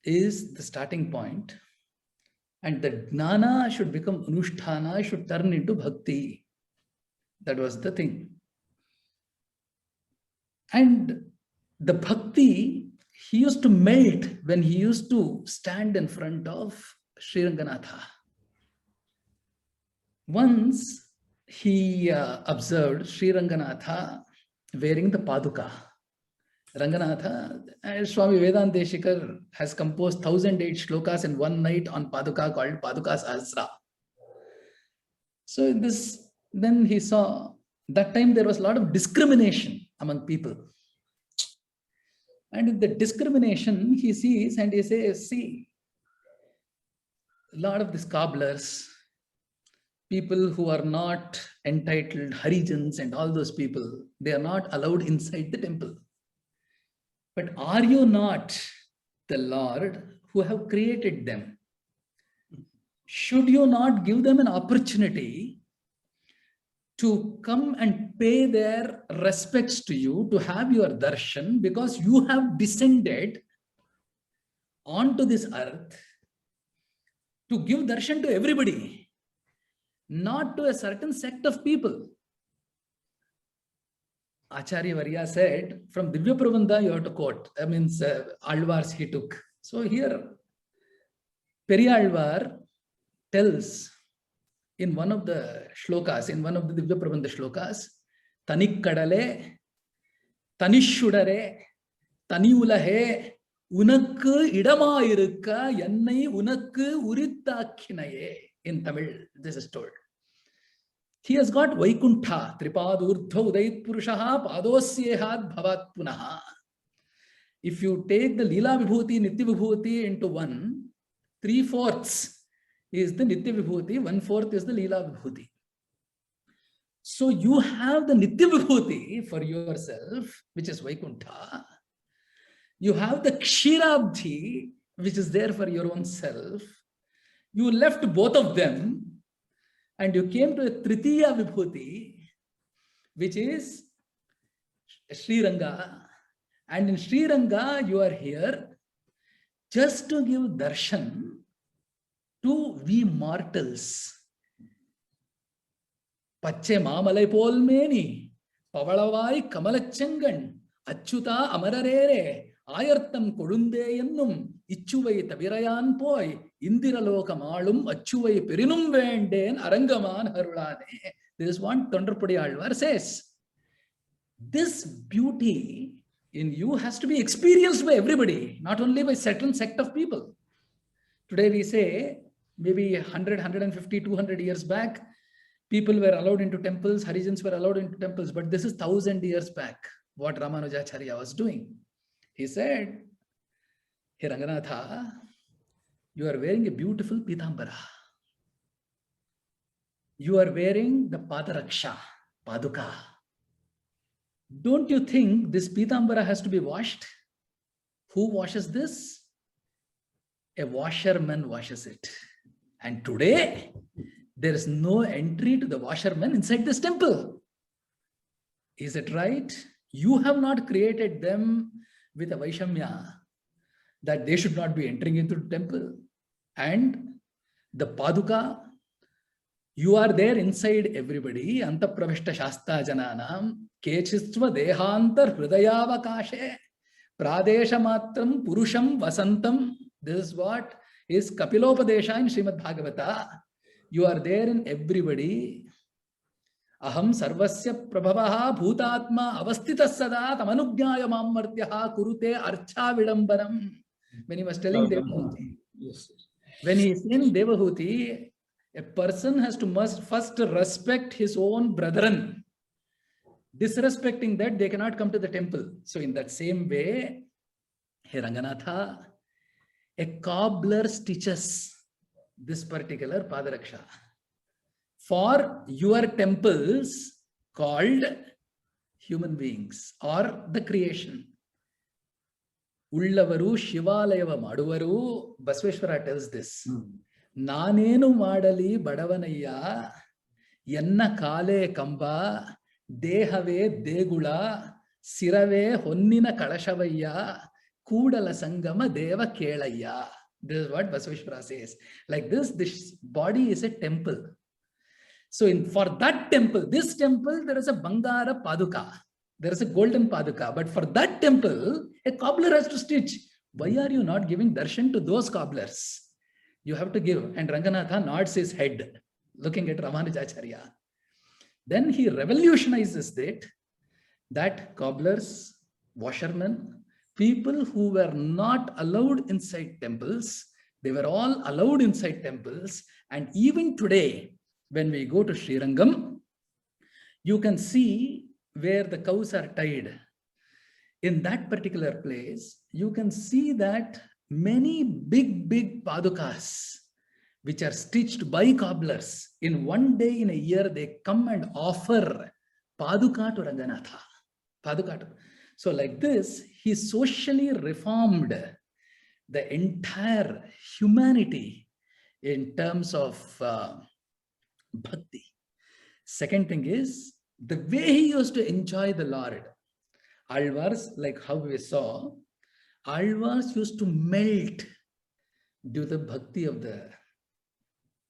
Speaker 3: is the starting point, and the Gnana should become Anusthana, should turn into Bhakti. That was the thing. And the Bhakti, he used to melt when he used to stand in front of Sri Ranganatha. Once he observed Sri Ranganatha wearing the Paduka. Ranganatha, Swami Vedanta Deshikar has composed 1008 shlokas in one night on Paduka called Paduka Sahasra. So then he saw, that time there was a lot of discrimination among people. And in the discrimination, he sees and he says, see, lot of these cobblers, people who are not entitled Harijans and all those people, they are not allowed inside the temple. But are you not the Lord who have created them? Should you not give them an opportunity to come and pay their respects to you, to have your darshan, because you have descended onto this earth to give darshan to everybody, not to a certain sect of people. Acharya Varya said, from Divya Prabandha you have to quote, I mean, Alvars he took. So here, Periyalvar tells in one of the shlokas, in one of the Divya Prabandha shlokas, Tanikkadale, Tanishudare, Taniulahe, Unakku Idamayirukka, Yannai Unakku Urittakinaye. In Tamil, this is told. He has got Vaikuntha, Tripadurdha Udait Purushaha, Padosyehad Bhavat Punaha. If you take the Leela Vibhuti, Nitya Vibhuti into one, 3/4 is the Nitya Vibhuti, 1/4 is the Leela Vibhuti. So you have the Nitya Vibhuti for yourself, which is Vaikuntha. You have the Kshirabdhi, which is there for your own self. You left both of them and you came to a Tritiya Vibhuti, which is Sriranga. And in Sriranga, you are here just to give darshan to we mortals. Pache Mamalai Polmeni, Pavalavai Kamalachangan, Achuta Amararere, Ayartam Kodunde Yennum, Ichuvai Tabirayan Poi, Indiralokamalum, Achuvai Perinum Venden, Arangaman Harulane. This is what Tondrapudi Alvar says. This beauty in you has to be experienced by everybody, not only by certain sect of people. Today we say, maybe 100, 150, 200 years back, people were allowed into temples, Harijans were allowed into temples, but this is 1,000 years back, what Ramanujacharya was doing. He said, Hey Ranganatha, you are wearing a beautiful Pitambara. You are wearing the Padaraksha, Paduka. Don't you think this Pitambara has to be washed? Who washes this? A washerman washes it. And today, there is no entry to the washerman inside this temple. Is it right? You have not created them with a Vaishamya that they should not be entering into the temple. And the Paduka, you are there inside everybody. Antapravishta Shasta Jananam, Kechistva Dehantar Hridayavakashe, Pradesha Matram Purusham Vasantam. This is what is Kapilopadesha in Srimad Bhagavata. You are there in everybody. Aham sarvasya prabhavaha bhutatma avastita sada tamanugyaya mammartyaha kurute archa vidambaram. When he was telling Devahuti.
Speaker 4: Yes.
Speaker 3: When he is in Devahuti, a person has to must first respect his own brethren. Disrespecting that, they cannot come to the temple. So in that same way, Hey Ranganatha, a cobbler stitches this particular Padaraksha for your temples called human beings or the creation. Ullavaru Shivalayava Maduvaru, Basveshwara tells this. Nanenu Madali Badavanaya, Yanna Kale Kamba, Dehave Degula, Sirave Honnina Kadashavaya, Kudala Sangama Deva Kelaya. This is what Basveshwara says. Like this body is a temple. So for that temple, this temple, there is a Bangara Paduka. There is a golden Paduka. But for that temple, a cobbler has to stitch. Why are you not giving darshan to those cobblers? You have to give. And Ranganatha nods his head, looking at Ramanujacharya. Then he revolutionizes that cobblers, washermen, people who were not allowed inside temples, they were all allowed inside temples. And even today, when we go to Srirangam, you can see where the cows are tied. In that particular place, you can see that many big padukas which are stitched by cobblers. In one day in a year, they come and offer Paduka to Ranganatha. Paduka. So like this, he socially reformed the entire humanity in terms of bhakti. Second thing is the way he used to enjoy the Lord. Alvars, like how we saw, Alvars used to melt due to the bhakti of the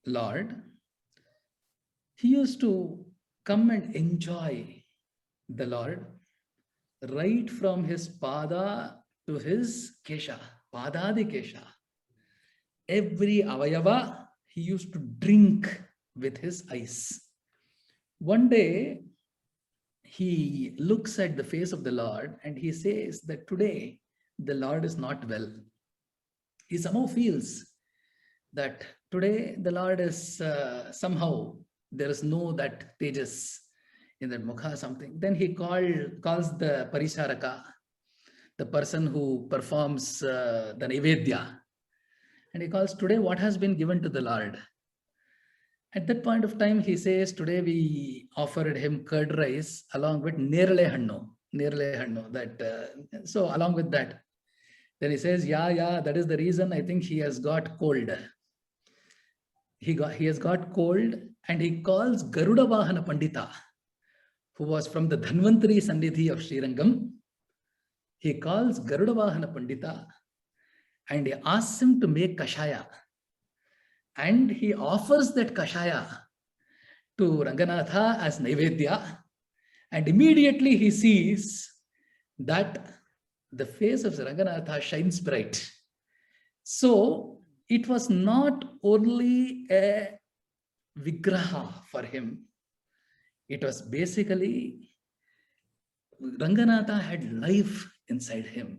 Speaker 3: Lord. He used to come and enjoy the Lord right from his pada to his kesha, padadi kesha. Every avayava he used to drink with his eyes. One day, he looks at the face of the Lord and he says that today the Lord is not well. He somehow feels that today the Lord is somehow, there is no that tejas in that mukha something. Then he calls the parisharaka, the person who performs the Naivedya. And he calls, today what has been given to the Lord? At that point of time, he says, today we offered him curd rice along with nerle hannu, that, so along with that. Then he says, yeah, that is the reason I think he has got cold. He has got cold, and he calls Garuda Vahana Pandita, who was from the Dhanvantari Sannidhi of Srirangam. He calls Garuda Vahana Pandita and he asks him to make kashaya. And he offers that kashaya to Ranganatha as Naivedya. And immediately he sees that the face of Ranganatha shines bright. So it was not only a vigraha for him. It was basically Ranganatha had life inside him.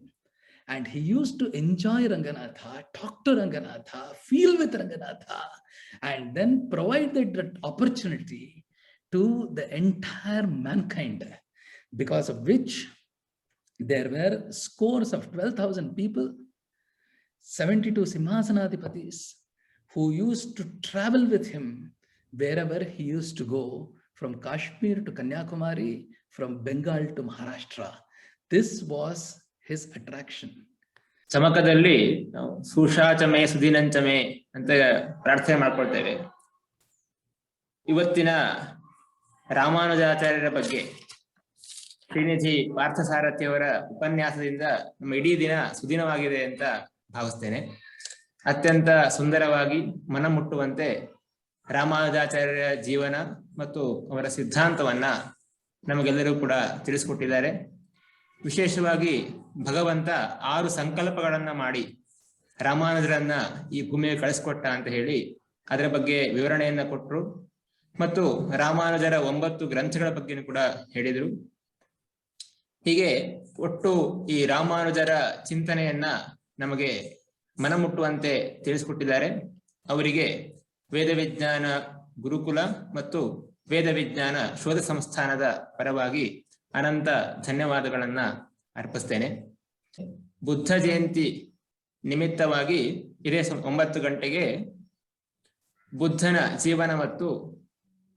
Speaker 3: And he used to enjoy Ranganatha, talk to Ranganatha, feel with Ranganatha, and then provide that opportunity to the entire mankind, because of which there were scores of 12,000 people, 72 Simhasanadipatis, who used to travel with him wherever he used to go, from Kashmir to Kanyakumari, from Bengal to Maharashtra. This was his attraction.
Speaker 1: ಚಮಕದಲ್ಲಿ ನಾವು ಸುಶಾಚಮೆ ಸುದಿನಂಚಮೆ ಅಂತ ಪ್ರಾರ್ಥನೆ ಮಾಡ್ಕೊಳ್ತೇವೆ. ಇವತ್ತಿನ ರಾಮಾನುಜಾಚಾರ್ಯರ ಬಗ್ಗೆ ಶ್ರೀನಿಧಿ ಪಾರ್ಥಸಾರಥಿಯವರ ಉಪನ್ಯಾಸದಿಂದ ನಮ್ಮ ಇಡೀ ದಿನ ಸುದಿನವಾಗಿದೆ ಅಂತ ಭಾವಿಸ್ತೇನೆ. ಅತ್ಯಂತ ಸುಂದರವಾಗಿ ಮನಮುಟ್ಟುವಂತೆ ರಾಮಾನುಜಾಚಾರ್ಯರ ಜೀವನ ಮತ್ತು ಅವರ ಸಿದ್ಧಾಂತವನ್ನ ನಮಗೆಲ್ಲರೂ ಕೂಡ ತಿಳಿಸಿಕೊಟ್ಟಿದ್ದಾರೆ. ವಿಶೇಷವಾಗಿ ಭಗವಂತ 6 ಸಂಕಲ್ಪಗಳನ್ನ ಮಾಡಿ ರಾಮಾನುಜರನ್ನ ಈ ಭೂಮಿಗೆ ಕಳಿಸ್ಕೊಟ್ಟ ಅಂತ ಹೇಳಿ ಅದರ ಬಗ್ಗೆ ವಿವರಣೆಯನ್ನ ಕೊಟ್ಟರು. ಮತ್ತು ರಾಮಾನುಜರ 9 ಗ್ರಂಥಗಳ ಬಗ್ಗೆನೂ ಕೂಡ ಹೇಳಿದರು. ಹೀಗೆ ಒಟ್ಟು ಈ ರಾಮಾನುಜರ ಚಿಂತನೆಯನ್ನ ನಮಗೆ ಮನಮುಟ್ಟುವಂತೆ ತಿಳಿಸಿಕೊಟ್ಟಿದ್ದಾರೆ. ಅವರಿಗೆ ವೇದ ವಿಜ್ಞಾನ ಗುರುಕುಲ ಮತ್ತು ವೇದ ವಿಜ್ಞಾನ ಶೋಧ ಸಂಸ್ಥಾನದ ಪರವಾಗಿ ಅನಂತ ಧನ್ಯವಾದಗಳನ್ನ ಅರ್ಪಿಸ್ತೇನೆ. ಬುದ್ಧ ಜಯಂತಿ ನಿಮಿತ್ತವಾಗಿ ಇದೇ 9 ಗಂಟೆಗೆ ಬುದ್ಧನ ಜೀವನ ಮತ್ತು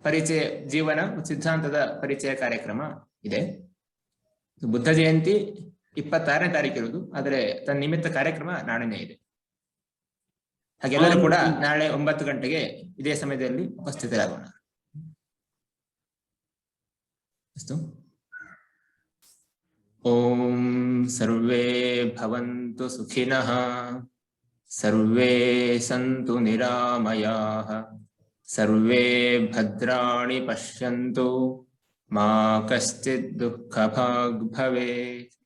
Speaker 1: ಪರಿಚಯ, ಜೀವನ ಸಿದ್ಧಾಂತದ ಪರಿಚಯ ಕಾರ್ಯಕ್ರಮ ಇದೆ. ಬುದ್ಧ ಜಯಂತಿ 26ನೇ ತಾರೀಕು ಇರುವುದು, ಆದರೆ ತನ್ನ ನಿಮಿತ್ತ ಕಾರ್ಯಕ್ರಮ ನಾಳೆನೇ ಇದೆ. ಹಾಗೆಲ್ಲರೂ ಕೂಡ ನಾಳೆ 9 ಗಂಟೆಗೆ ಇದೇ ಸಮಯದಲ್ಲಿ ಉಪಸ್ಥಿತರಾಗೋಣ. ಅಸ್ತು. ಓಂ ಸರ್ವೇ ಭವಂತು ಸುಖಿನಃ, ಸರ್ವೇ ಸಂತು ನಿರಾಮಯಾಃ, ಸರ್ವೇ ಭದ್ರಾಣಿ ಪಶ್ಯಂತು, ಮಾ ಕಶ್ಚಿತ್ ದುಃಖಭಾಗ್ ಭವೇತ್.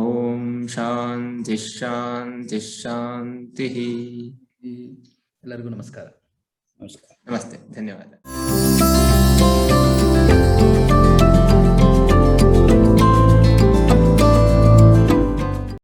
Speaker 1: ಓಂ ಶಾಂತಿ ಶಾಂತಿ ಶಾಂತಿ.
Speaker 3: ಎಲ್ಲರಿಗೂ ನಮಸ್ಕಾರ.
Speaker 4: ನಮಸ್ಕಾರ.
Speaker 1: ನಮಸ್ತೆ, ಧನ್ಯವಾದ.